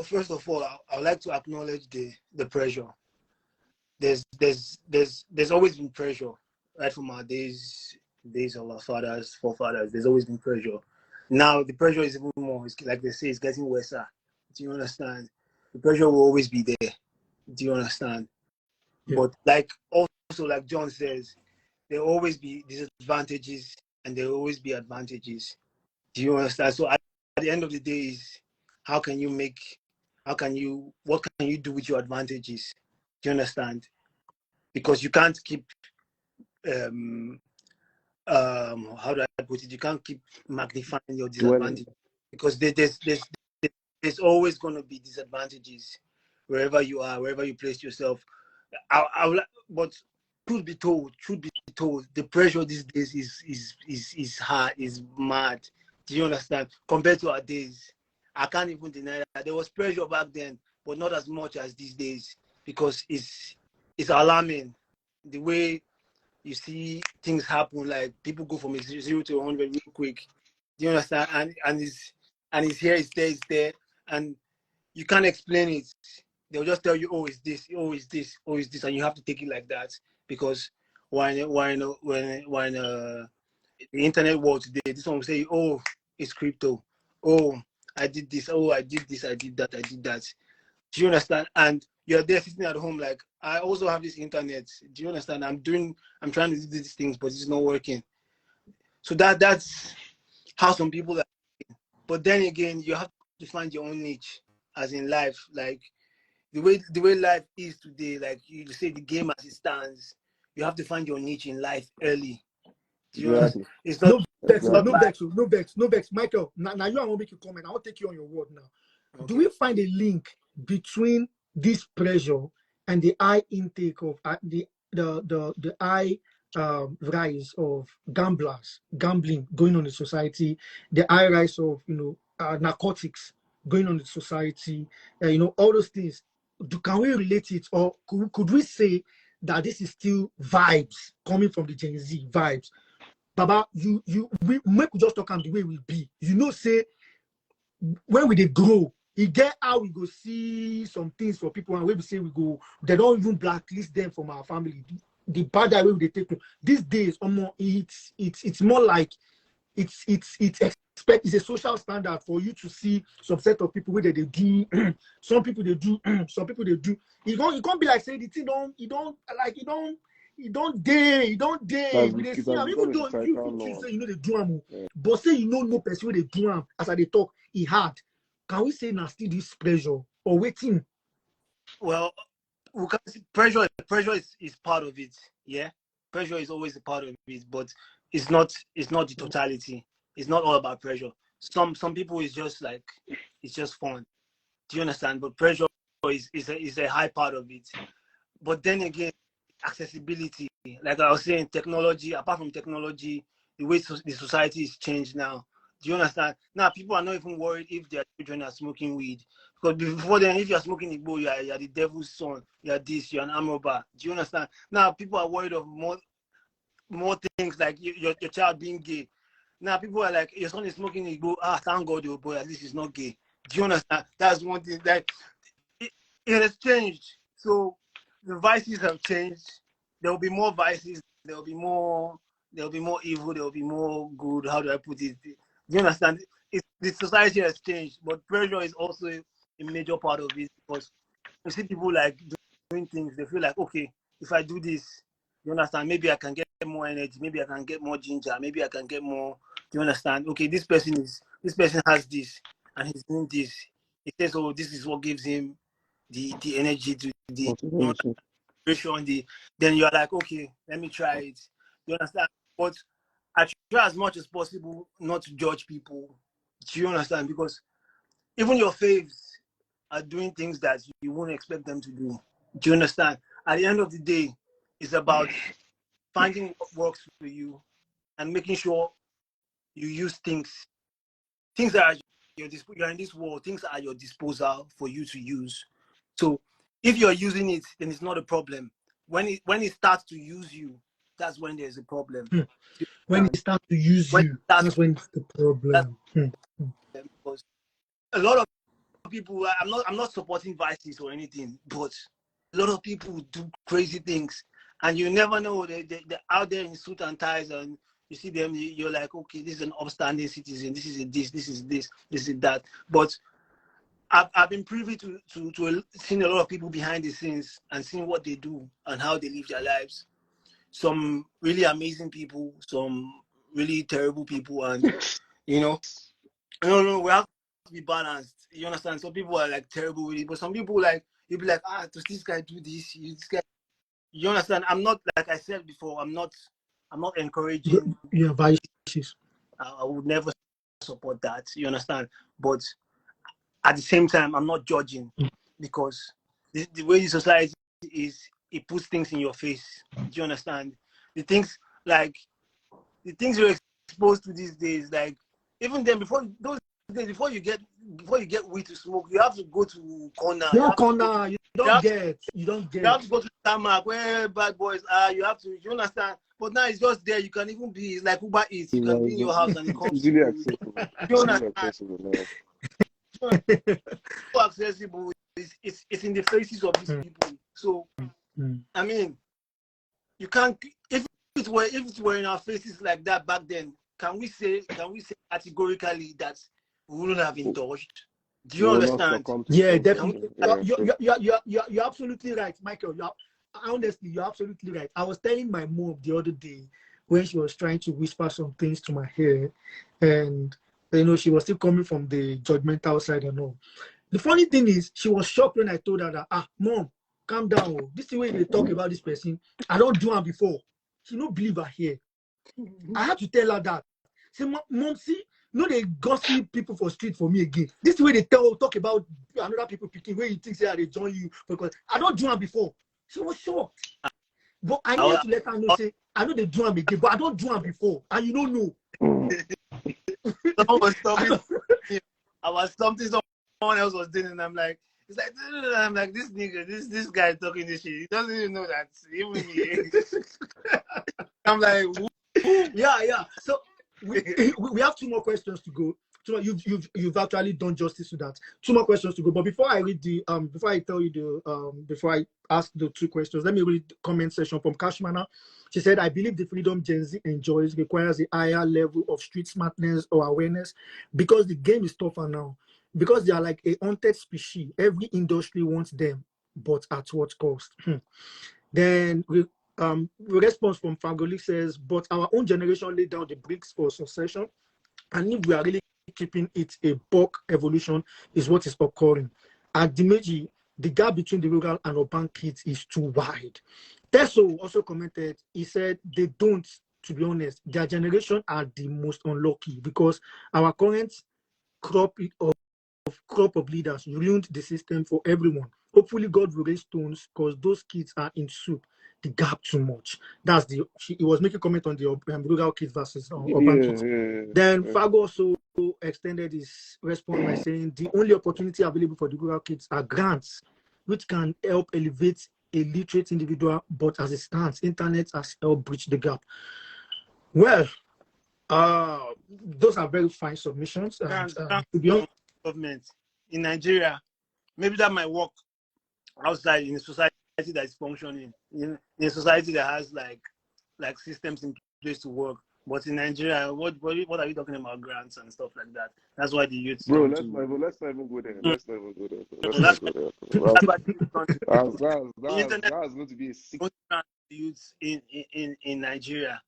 first of all, I would like to acknowledge the pressure. There's always been pressure, right from our days of our forefathers. There's always been pressure. Now the pressure is even more. It's like they say, it's getting worse. Do you understand? The pressure will always be there. Do you understand? Yeah. But like John says, there will always be disadvantages and there will always be advantages. Do you understand? So at the end of the day is what can you do with your advantages? Do you understand? Because you can't keep how do I put it? You can't keep magnifying your disadvantage because there's always going to be disadvantages wherever you are, wherever you place yourself. But truth be told, the pressure these days is hard, is mad. Do you understand? Compared to our days, I can't even deny that there was pressure back then, but not as much as these days, because it's alarming the way you see things happen. Like people go from 0 to 100 real quick. Do you understand? And it's here, it's there, and you can't explain it. They'll just tell you, oh, it's this, oh, it's this, oh, it's this, and you have to take it like that, because when the internet world today, this one will say, oh, it's crypto, oh, I did this, oh, I did this, I did that, I did that. Do you understand? And you're there sitting at home like, I also have this internet. Do you understand? I'm trying to do these things, but it's not working. So that's how some people are. But then again, you have to find your own niche, as in life. Like the way life is today, like you say, the game as it stands, you have to find your niche in life early. Do you understand? It's not No vex. Michael, now you, I want to make a comment. I want to take you on your word now. Okay. Do we find a link between this pressure and the high intake of the high rise of gambling going on in society, the high rise of narcotics going on in society, all those things? Can we relate it, or could we say that this is still vibes coming from the Gen Z vibes? Baba, we just talk on the way we be. Say when we they grow, you get how we go see some things for people, and when we say we go, they don't even blacklist them from our family. The bad way they take them. These days, it's more like it's a social standard for you to see some set of people where they do some people they do some people they do. It can't be like say the thing you don't dare. We dey see am, even though you say they do am, but say no person wey dey do am as they talk, it hard. Can we say now still this pressure or waiting? Well, we can see pressure is part of it. Yeah, pressure is always a part of it, but it's not the totality. It's not all about pressure. Some people is just like, it's just fun. Do you understand? But pressure is a high part of it. But then again, accessibility, like I was saying, technology, apart from technology, the way the society is changed now. Do you understand? Now people are not even worried if their children are smoking weed. Because before then, if you're smoking Igbo, you're the devil's son, you're this, you're an arm robber. Do you understand? Now people are worried of more things, like your child being gay. Now people are like, your son is smoking Igbo, thank God, your boy, at least he's not gay. Do you understand? That's one thing. Like it has changed. So the vices have changed. There will be more vices. There will be more evil. There will be more good. How do I put it? Do you understand? The society has changed, but pressure is also a major part of it, because you see people like doing things. They feel like, okay, if I do this, you understand? Maybe I can get more energy. Maybe I can get more ginger. Maybe I can get more. Do you understand? Okay, this person has this, and he's doing this. He says, oh, this is what gives him the energy to the motivation. Then you're like, okay, let me try it. You understand? But I try as much as possible not to judge people. Do you understand? Because even your faves are doing things that you won't expect them to do. Do you understand? At the end of the day, it's about finding what works for you and making sure you use things that are you're in this world, things are at your disposal for you to use. So if you're using it, then it's not a problem. When it starts to use you, that's when there's a problem. When it starts to use you, that's when it's the problem. Because a lot of people, I'm not supporting vices or anything, but a lot of people do crazy things, and you never know. They're out there in suit and ties, and you see them, you're like, okay, this is an upstanding citizen. This is this is that. But I've been privy to seeing a lot of people behind the scenes and seeing what they do and how they live their lives. Some really amazing people, some really terrible people, and no, we have to be balanced. You understand? Some people are like terrible with it, but some people, like, you'll be like, does this guy do this? This guy, you understand? I'm not, like I said before, I'm not encouraging. Yeah, vices. I would never support that. You understand? But at the same time, I'm not judging, because the way the society is, it puts things in your face. Do you understand? The things you're exposed to these days, like even then before those days, before you get weed to smoke, you have to go to corner. No corner, you don't get. You have to go to the tarmac where bad boys are. You have to. You understand? But now it's just there. You can even be. It's like Uber Eats. You can be in your house and it comes. Easily accessible. You understand? So accessible. It's in the faces of these people. So I mean, you can't. If it were in our faces like that back then, can we say categorically that we wouldn't have indulged? Do you understand? Yeah, definitely. You're absolutely right, Michael. Honestly, you're absolutely right. I was telling my mom the other day when she was trying to whisper some things to my ear, and she was still coming from the judgmental side and all. The funny thing is, she was shocked when I told her that, Mom, calm down. This is the way they talk about this person. I don't do it before. She don't believe her here. I had to tell her that. Say, Mom, see, they gossip people for street for me again. This is the way they talk about another people picking where you think they join you because I don't do it before. She was shocked. But I need to let her know, say, I know they do it again, but I don't do it before. And you don't know. Someone else was doing, and I'm like, this nigga, this guy talking this shit. He doesn't even know that. Even me. I'm like, yeah. So we have 2 more questions to go. You've actually done justice to that. 2 more questions to go. But before I read before I tell you before I ask the 2 questions, let me read the comment section from Cashmana. She said, I believe the freedom Gen Z enjoys requires a higher level of street smartness or awareness because the game is tougher now. Because they are like a haunted species. Every industry wants them, but at what cost? Then response from Fagoli says, but our own generation laid down the bricks for succession. And if we are really keeping it a buck, evolution is what is occurring. At Dimeji, the gap between the rural and urban kids is too wide. Teso also commented, he said, they don't, to be honest, their generation are the most unlucky because our current crop of leaders ruined the system for everyone. Hopefully God will raise stones because those kids are in soup. The gap too much. He was making comment on the rural kids versus urban kids. Then Fago also extended his response by saying the only opportunity available for the rural kids are grants, which can help elevate a literate individual, but as it stands, internet has helped bridge the gap. Well, those are very fine submissions. To be honest, government in Nigeria, maybe that might work outside in a society that is functioning, in a society that has like systems in place to work. But in Nigeria, what are you talking about grants and stuff like that? That's why the youth. Bro, let's not even go there. Let's not even go there. That's going to be a sick youth in Nigeria.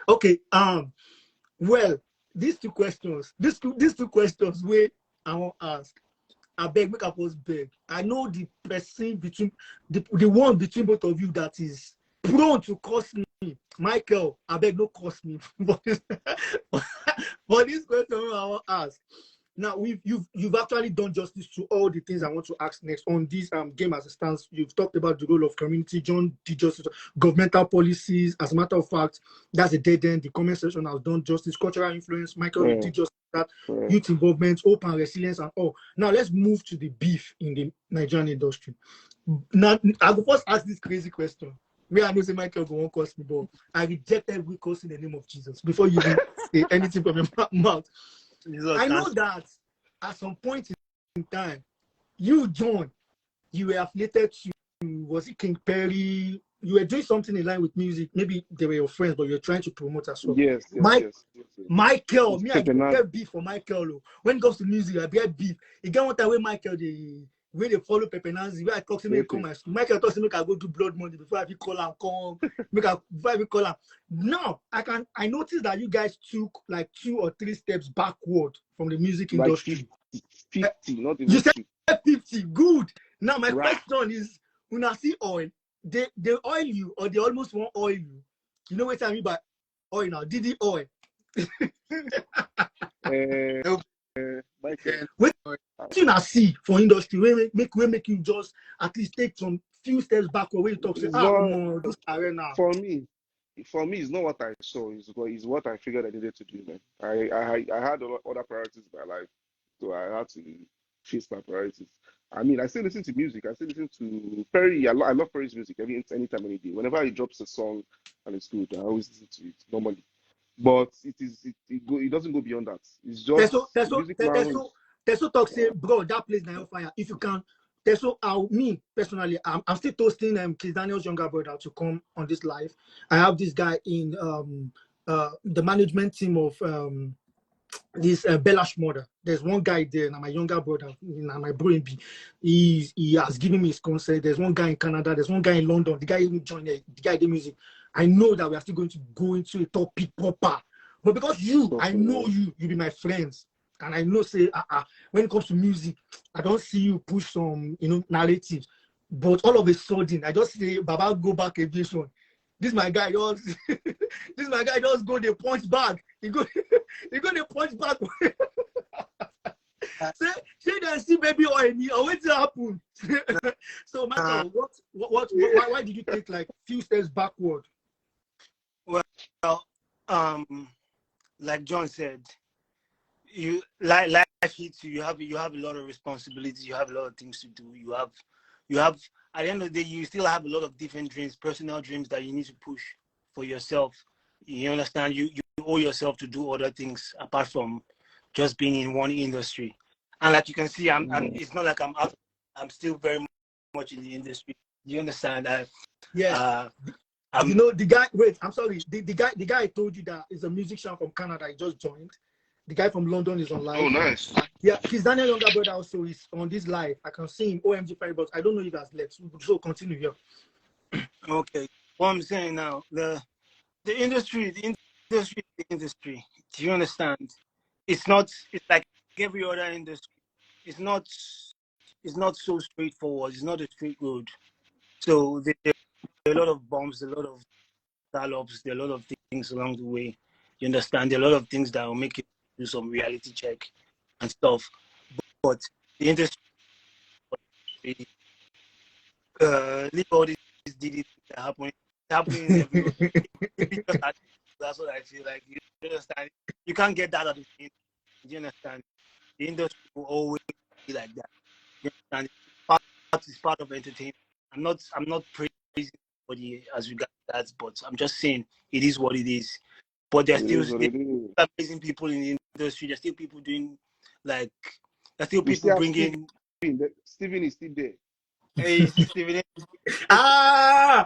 Okay. Well, these two questions where I want to ask. I beg, make a post beg. I know the person between the one between both of you that is prone to cost me. Michael, I beg, no cost me. But this question I want to ask. Now you've actually done justice to all the things I want to ask next on this game as it stands. You've talked about the role of community. John did justice, governmental policies. As a matter of fact, that's a dead end. The comment section has done justice, cultural influence. Michael did justice that, youth involvement, hope and resilience, and all. Now let's move to the beef in the Nigerian industry. Now I will first ask this crazy question. Me, I know say Michael won't cost me, but I reject every curse in the name of Jesus before you even say anything from your mouth. I know that at some point in time, you, John, you were affiliated to, was it King Perry? You were doing something in line with music. Maybe they were your friends, but you're trying to promote as well. Yes. Michael, me, I get beef for Michael. When it comes to music, I get beef. You get one time when Michael, when they follow Pepe Nanzi, where I talk to me, Michael talks to me, I go do blood money before I call him, before I call him. Now, I noticed that you guys took like 2 or 3 steps backward from the music industry. 50, not even you said 50, good. Now, my question is, when I see oil, they oil you or they almost won't oil you. You know what I mean by oil now? Diddy oil. What you not see for industry, we make you just at least take some few steps backward when you talk, say, It's not this arena. for me. For me, it's not what I saw. It's what I figured I needed to do. Man, I had other priorities in my life, so I had to face my priorities. I mean, I still listen to music. I still listen to Perry. I love Perry's music anytime, any day. Whenever he drops a song and it's good, I always listen to it normally. But it doesn't go beyond that. It's just music now. There's so talk say, bro, that place now fire. If you can, there's so me personally, I'm still toasting Chris Daniel's younger brother to come on this live. I have this guy in the management team of this Bellash mother. There's one guy there, now my younger brother, now my bro B. He has given me his consent. There's one guy in Canada, there's one guy in London. The guy even joined the guy did music. I know that we are still going to go into a topic proper. But because I know you be my friends. And I know, say, when it comes to music, I don't see you push some, narratives. But all of a sudden, I just say, Baba, go back aviation. This my guy just, this my guy just go the punch back. He go the punch back. Say that see baby or what's happen? So, Michael, why did you take like few steps backward? Well, like John said, life hits you. You have a lot of responsibilities. You have a lot of things to do. You have at the end of the day, you still have a lot of different dreams, personal dreams that you need to push for yourself. You understand? You owe yourself to do other things apart from just being in one industry. And like you can see, it's not like I'm out. I'm still very much in the industry. You understand? Yeah. The guy. Wait, I'm sorry. The guy I told you that is a musician from Canada. He just joined. The guy from London is on live. Oh, nice. Yeah, his Daniel younger brother also is on this live. I can see him. OMG Perry, but I don't know if that's left. So continue here. Okay. What I'm saying now, the industry. Do you understand? It's like every other industry. It's not so straightforward. It's not a straight road. So there are a lot of bumps, a lot of gallops, there are a lot of things along the way. You understand? There are a lot of things that will make you do some reality check and stuff. But the industry, leave all these DD happening everywhere. That's what I feel like. You understand? You can't get that out of the industry. You understand? The industry will always be like that. You understand? It's part of entertainment. I'm not praising anybody as regards that, but I'm just saying it is what it is. But there's still amazing people in the industry. There's still people doing there's still people bringing. Steven is still there. Hey, Steven. Me I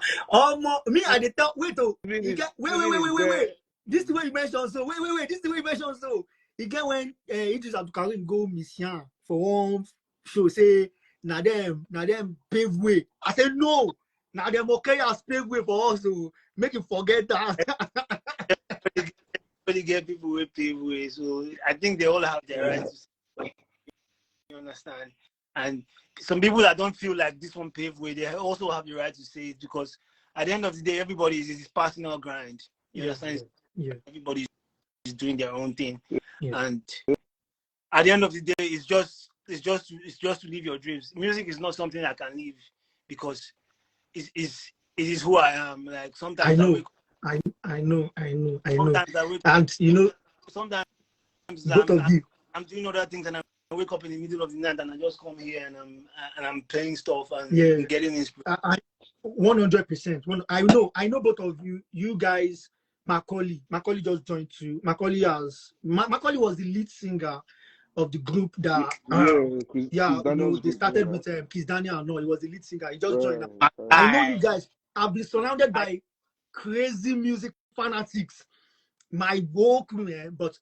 did tell. Wait. This is the way you mentioned. So wait. This is the way you mentioned. So you get when Idris Abdulkarim go mission for one show. Say now them pave way. I said no. Now them Okeya pave way for us to make him forget that. Everybody get people with pave way. So I think they all have their rights. You understand? And some people that don't feel like this one paved way, they also have the right to say it, because at the end of the day, everybody is passing our grind. You understand? Yeah. Everybody is doing their own thing, yeah. And at the end of the day, it's just to live your dreams. Music is not something I can live because it is who I am. Like sometimes I know. Sometimes I wake and sometimes I'm doing other things and I wake up in the middle of the night and I just come here and I'm playing stuff and getting inspiration. 100%. I know both of you guys. Macaulay just joined too. Macaulay was the lead singer of the group that they started with Chris Daniel. No, he was the lead singer. He just joined. I know you guys. I've been surrounded by crazy music fanatics. My whole crew, but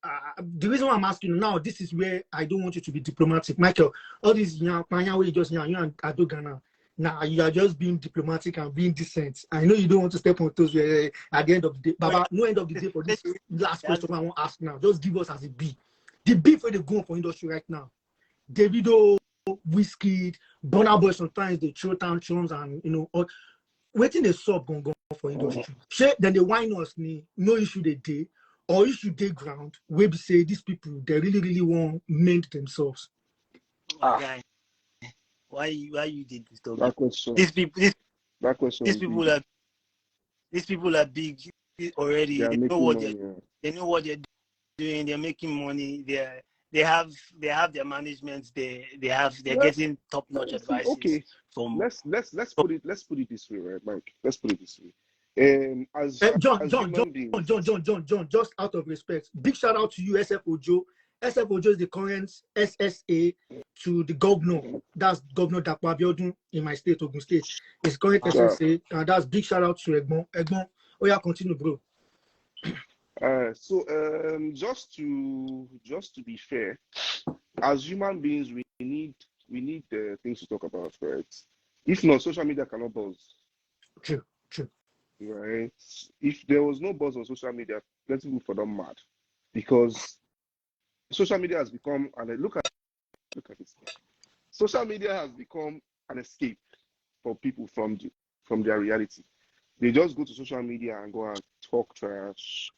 the reason why I'm asking you now, this is where I don't want you to be diplomatic, Michael. All this you and Adoga now you are just being diplomatic and being decent. I know you don't want to step on toes at the end of the day. Baba, no end of the day for this last question I want to ask now. Just give us as a B. The B for the go for industry right now. Davido, Whiskey, Burna Boy, sometimes they throw tantrums and waiting the sub going for industry. Then the why not no issue they day or issue they ground where we say these people they really want mend themselves. Guy, why you did this? That question. These people That question these is people big. are these people are big already. They are They know making what money. they know what they're doing. They're making money. They have their management. They're Well, getting top notch see, advices okay. from. Let's put it this way, right, Mike? Let's put it this way. John, As John, John, human beings, John, just out of respect, big shout out to you, SF Ojo. SF Ojo is the current SSA to the governor. That's Governor Dapo Abiodun in my state, Ogun State. It's current SSA, and that's big shout out to Egbon. Egbon, oh yeah, continue, bro. just to be fair, as human beings, we need things to talk about, right? If not, social media cannot buzz. True. Right? If there was no buzz on social media, plenty people for them mad, because social media has become, and look at this. Social media has become an escape for people from their reality. They just go to social media and go and talk trash,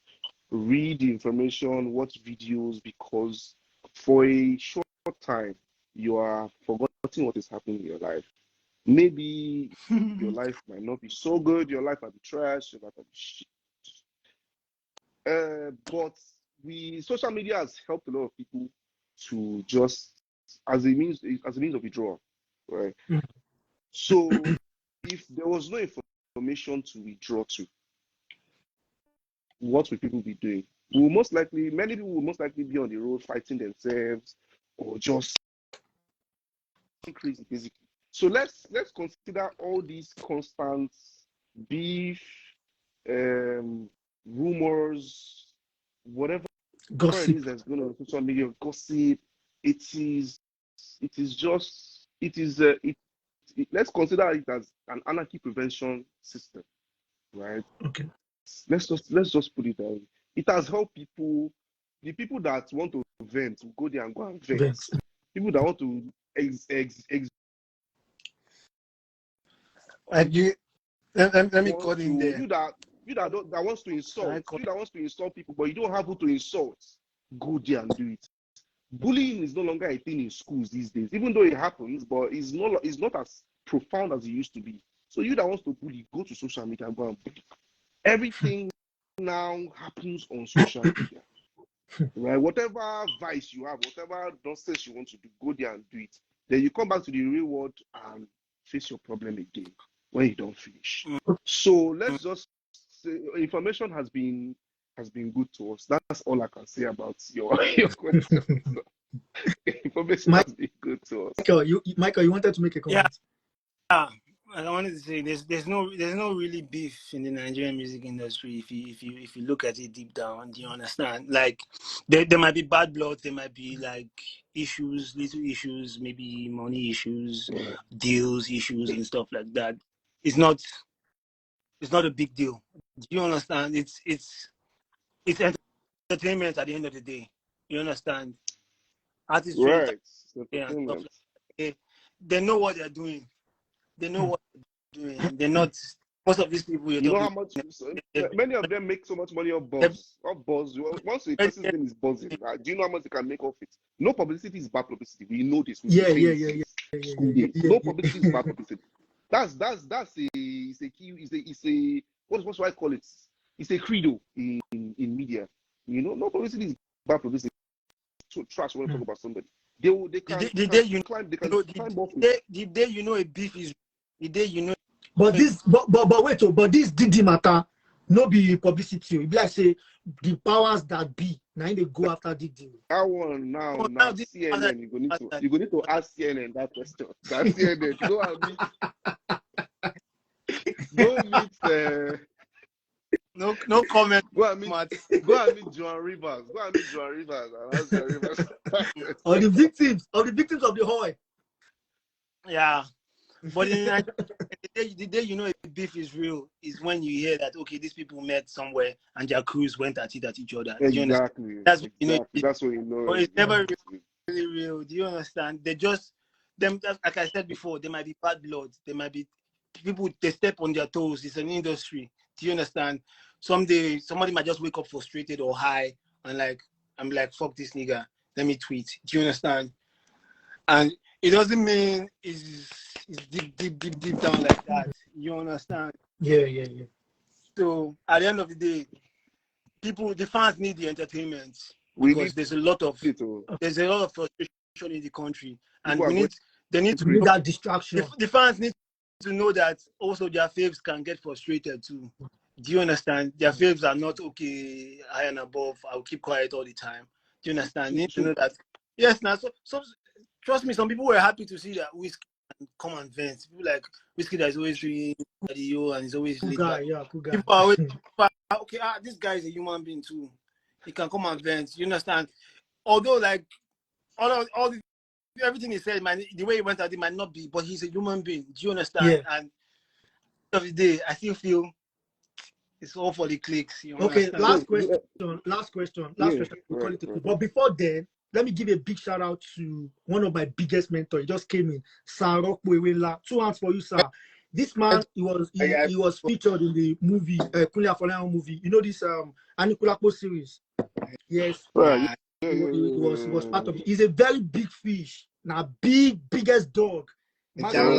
read the information, watch videos, because for a short time you are forgetting what is happening in your life. Maybe your life might not be so good, your life might be trash, your life might be shit. But social media has helped a lot of people to just as a means of withdrawal, right? So if there was no information to withdraw to, what will people be doing? Many people will most likely be on the road fighting themselves or just crazy, basically. So let's consider all these constant beef, rumors, whatever Gossip. it is that's going on social media, gossip. Let's consider it as an anarchy prevention system, right? Okay. Let's just put it that way. It has helped people. The people that want to vent will go there and go and vent. People that want to Let me cut in there. You that wants to insult, you that wants to insult people, but you don't have who to insult, go there and do it. Bullying is no longer a thing in schools these days, even though it happens, but it's not as profound as it used to be. So you that wants to bully, go to social media and go and bully. Everything now happens on social media. Right? Whatever vice you have, whatever nonsense you want to do, go there and do it. Then you come back to the real world and face your problem again when you don't finish. So let's just say information has been good to us. That's all I can say about your question. Information has been good to us. Michael, you wanted to make a comment? Yeah. I wanted to say there's no really beef in the Nigerian music industry if you look at it deep down. Do you understand? Like there might be bad blood, there might be like little issues, maybe money issues, deals issues and stuff like that. It's not a big deal. Do you understand? It's entertainment at the end of the day. You understand? Artists right. and stuff like that. They know what they're doing. They know what they're doing. They're not. Most of these people, you know how much many of them make so much money off buzz. Once a person's name is buzzing, do you know how much they can make off it? No publicity is bad publicity. We know this. Yeah. No publicity is bad publicity. That's a key. What do I call it? It's a credo in media. You know, no publicity is bad publicity. So trash when you talk about somebody. They can climb the day you know a beef is the day you know. But this Didi matter no be publicity. It be like say the powers that be now they go after Didi. That one now CNN. You go need to ask CNN that question. That CNN. You know what I mean? No comment. Go and meet Joan Rivers. And ask Joan Rivers. Or the victims of the Hoy. Yeah. But the day you know a beef is real is when you hear that these people met somewhere and their crews went at each other. Exactly. That's what you know. That's what you know. But it's never really real. Do you understand? They just like I said before, there might be bad blood. There might be people they step on their toes. It's an industry. Do you understand? Someday somebody might just wake up frustrated or high and I'm like, fuck this nigga. Let me tweet. Do you understand? And it doesn't mean it's deep down like that. You understand? Yeah. So at the end of the day, the fans need the entertainment We because need there's a lot of it. Oh. frustration in the country, and People are they need to We need that distraction. the fans need to know that also their faves can get frustrated too. Do you understand? Their faves are not okay, high and above. I'll keep quiet all the time. Do you understand? They need to know that. Yes, now so trust me, some people were happy to see that Whiskey can come and vent. People like Whiskey that is always doing radio and is always Cool late. guy, yeah, cool guy. People are always okay. This guy is a human being too. He can come and vent. You understand? Although like all the everything he said, the way he went at it might not be, but he's a human being. Do you understand? Yeah. And at the end of the day, I still feel it's all for the clicks. You Okay, understand? last question. Yeah, We'll call it a But before then, let me give a big shout out to one of my biggest mentors. He just came in, Sir Rockwewela. 2 hands for you, sir. This man, he was featured in the movie, Kunle Afolayan movie. You know this Anikulapo series? Yes. Right. He was part of it. He's a very big fish. Now, biggest dog. Maximum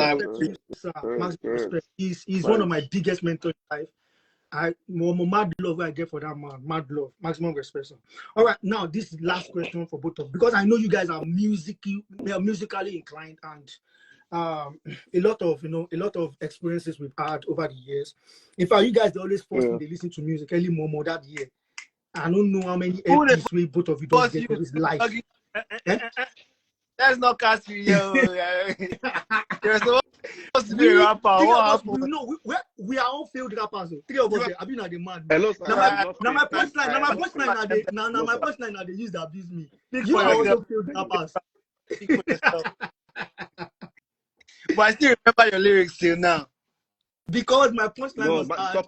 respect. He's one of my biggest mentors in life. Mad love I get for that man. Mad love. Maximum respect. All right, now this is the last question for both of you, because I know you guys are musically inclined, and a lot of experiences we've had over the years. In fact, you guys always force me to listen to music early more that year. I don't know how many LPs we both of you don't get for this life. Let's not cast you. You're supposed to be a rapper. We are all failed rappers. Three of us. I've been at the man. Hello, sir. Now my punchline are they use to abuse me. You are also failed rappers. But I still remember your lyrics till now. Because my punchline was stop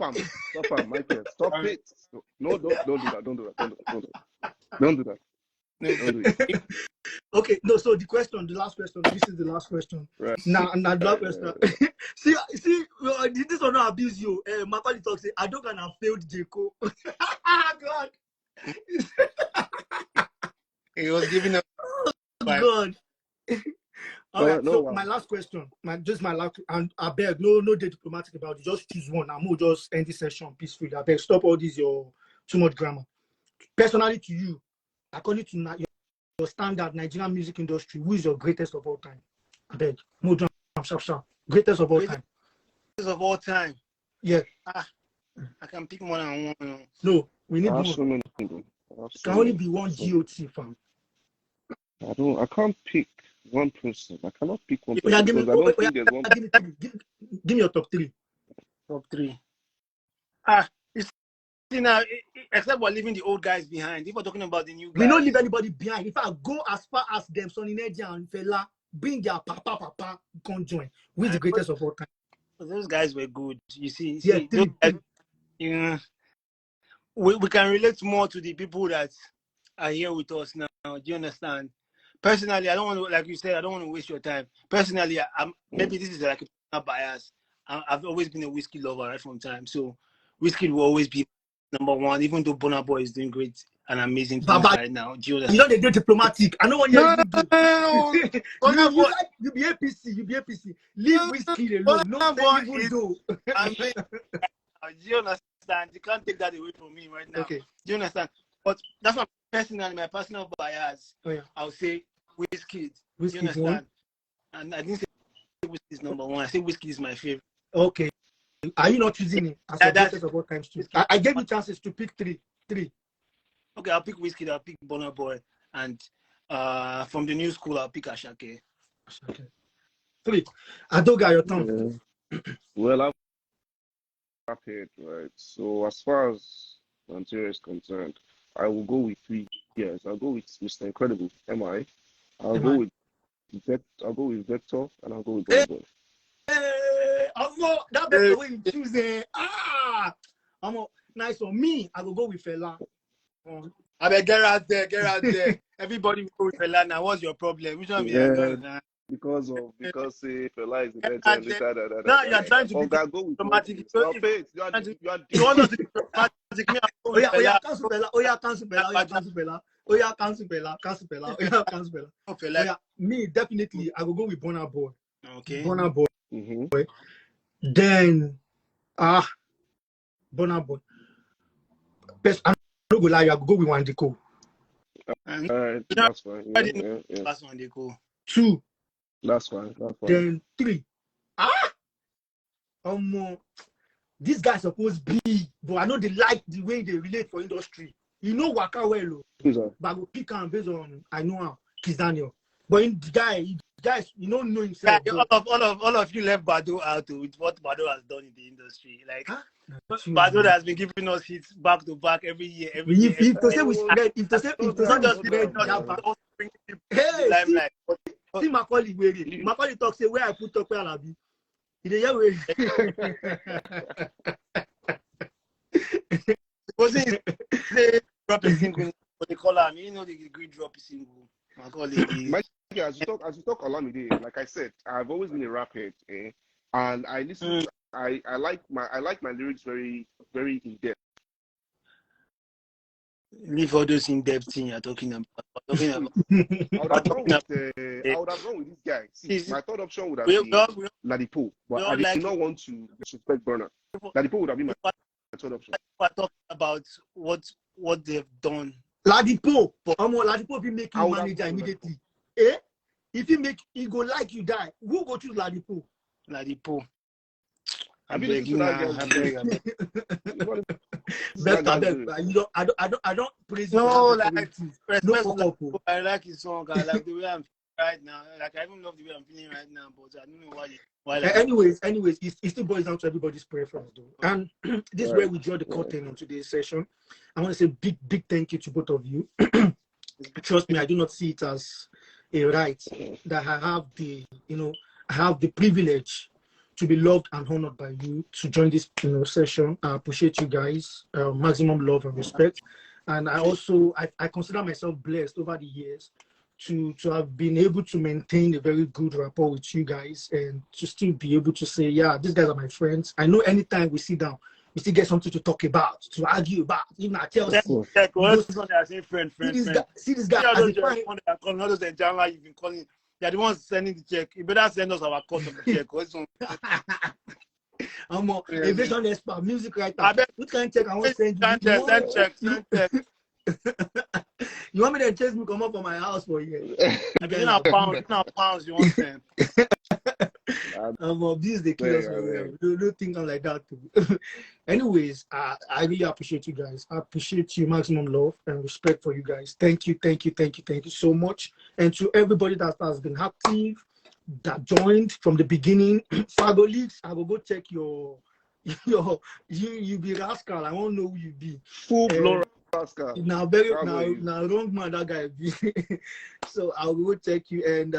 him, Michael. Stop it. No, don't do that. Don't do that. Okay, no, so the last question, this is the last question. Right. Now, the last question. See, this will not abuse you. Macaulay talks, Adoga and failed Jeko. God. He was giving up. God. All right, my last question, my last, and I beg, no diplomatic about it. Just choose one. I'm going to just end this session peacefully. I beg, stop all this, your too much grammar. Personally to you, according to your standard Nigerian music industry, who is your greatest of all time? I beg, move on, sharp. Greatest of all time. Greatest of all time. Yeah. I can pick more than one. No, we need more. It can only be one GOT fam. I can't pick one person. I cannot pick one person because I don't think there's one. Give me your top three. Top three. You know, except we're leaving the old guys behind. If we're talking about the new guys, we don't leave anybody behind. In fact, go as far as them, Sonny Nedia and Fela, bring their papa, come join. Who is the greatest of all time? Those guys were good. You see, yeah, those guys, we can relate more to the people that are here with us now. Do you understand? Personally, I don't want to, like you said, I don't want to waste your time. Personally, maybe this is like a bias. I've always been a Whiskey lover right from time. So Whiskey will always be number one, even though Burna Boy is doing great and amazing things right now. Do you understand? You know they do diplomatic. I know what you're no. You be APC. Leave Whiskey alone. No boy is do. Do you understand? You can't take that away from me right now. Okay. Do you understand? But that's my personal bias. Oh, yeah. I'll say Whiskey. Do you Whiskey's understand? one. And I didn't say Whiskey is number one. I say Whiskey is my favorite. Okay. Are you not choosing it as the greatest of all time? I gave you chances to pick three. Okay, I'll pick Whiskey. I'll pick Burna Boy, and from the new school, I'll pick Ashake. Okay. 3. Adoga, your turn. Well, I'm prepared, right? So as far as Nigeria is concerned, I will go with 3 years. I'll go with Mr. Incredible, MI. I'll go with Vector, and I'll go with Burna Boy. That better way you choose it. Nice one. Me, I will go with Fela. I mean, get out there. Everybody will go with Fela now. What's your problem? Which one? Because Fela is the better. Now you're trying to be diplomatic. You want us to be diplomatic? Cancel Fela. Cancel Fela. Oh yeah, cancel Bella. Oh yeah, cancel Bella. Okay, Oh like yeah, me definitely. I will go with Burna Boy. okay. Burna Boy. Mm-hmm. Then Burna Boy. Best. I'm not gonna lie. I will go with Wandiko. And All right, you know, that's fine. I Yeah, didn't know yeah, yeah. last one they go. 2. That's fine. That's fine. Then 3. These guys supposed be, but I know they like the way they relate for industry. You know Waka well, Who's that? but I go pick him based on I know how Kiss Daniel. But in the guys, you don't know himself. Yeah, all of you left Bado out with what Bado has done in the industry. Like Bado has been giving us hits back to back every year. If to say we spread, if to say Not just we spread, not just yeah, also bring people to hey, the limelight. see Macaulay where Macaulay talk say where I put Tokwe Alabi. He dey hear where. Supposing they drop a single, what they call him, you know, they agree drop a single. Macaulay. As you talk Olamide, like I said, I've always been a rap head, and I listen. I like my lyrics very, very in depth. Leave all those in-depth things you're talking about. I would have gone with this guy. See, my third option would have been Ladipo, but I did not want to disrespect Burner. Ladipo would have been my third option. We're talking about what they've done. Ladipo be making manager immediately. If he go like you die, who go choose Ladipo? Ladipo. I beg. I don't praise no, you. No, I like his song. I like the way I'm feeling right now. Like I even love the way I'm feeling right now, but I don't know why. Anyways, it still boils down to everybody's preference, though. And this is where we draw the curtain on today's session. I want to say big thank you to both of you. Trust me, I do not see it as a right that I have the privilege to be loved and honored by you to join this session. I appreciate you guys, maximum love and respect. And I consider myself blessed over the years to have been able to maintain a very good rapport with you guys and to still be able to say, yeah, these guys are my friends. I know anytime we sit down, we still get something to talk about, to argue about. Even I tell you, see this guy. All those Enjala you've been calling. They're the ones sending the check. You better send us our cut of the check. I'm a aviation expert, music writer. Which kind of check I want to send you? Send check. You want me to chase me come up from my house for you? You know pounds you want to send. This is the killers. Don't think I'm like that too. Anyways, I really appreciate you guys. I appreciate you, maximum love and respect for you guys. Thank you so much. And to everybody that has been active, that joined from the beginning. Fago Leaks, I will go check you be rascal. I won't know who you be. Full blown rascal. Now wrong man that guy be. So I will go check you and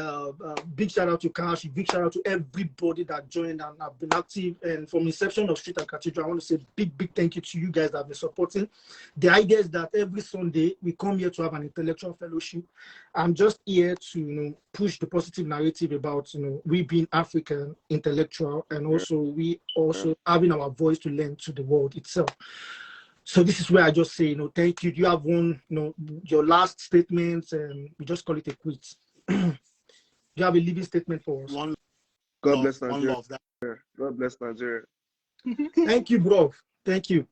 big shout out to Kash, big shout out to everybody that joined and have been active. And from inception of Street and Cathedral, I want to say big thank you to you guys that have been supporting. The idea is that every Sunday we come here to have an intellectual fellowship. I'm just here to push the positive narrative about we being African intellectual and also we also having our voice to lend to the world itself. So this is where I just say, thank you. Do you have one, your last statement, and we just call it a quit? Do you have a living statement for us? God bless Nigeria. God bless Nigeria. Thank you, bro. Thank you.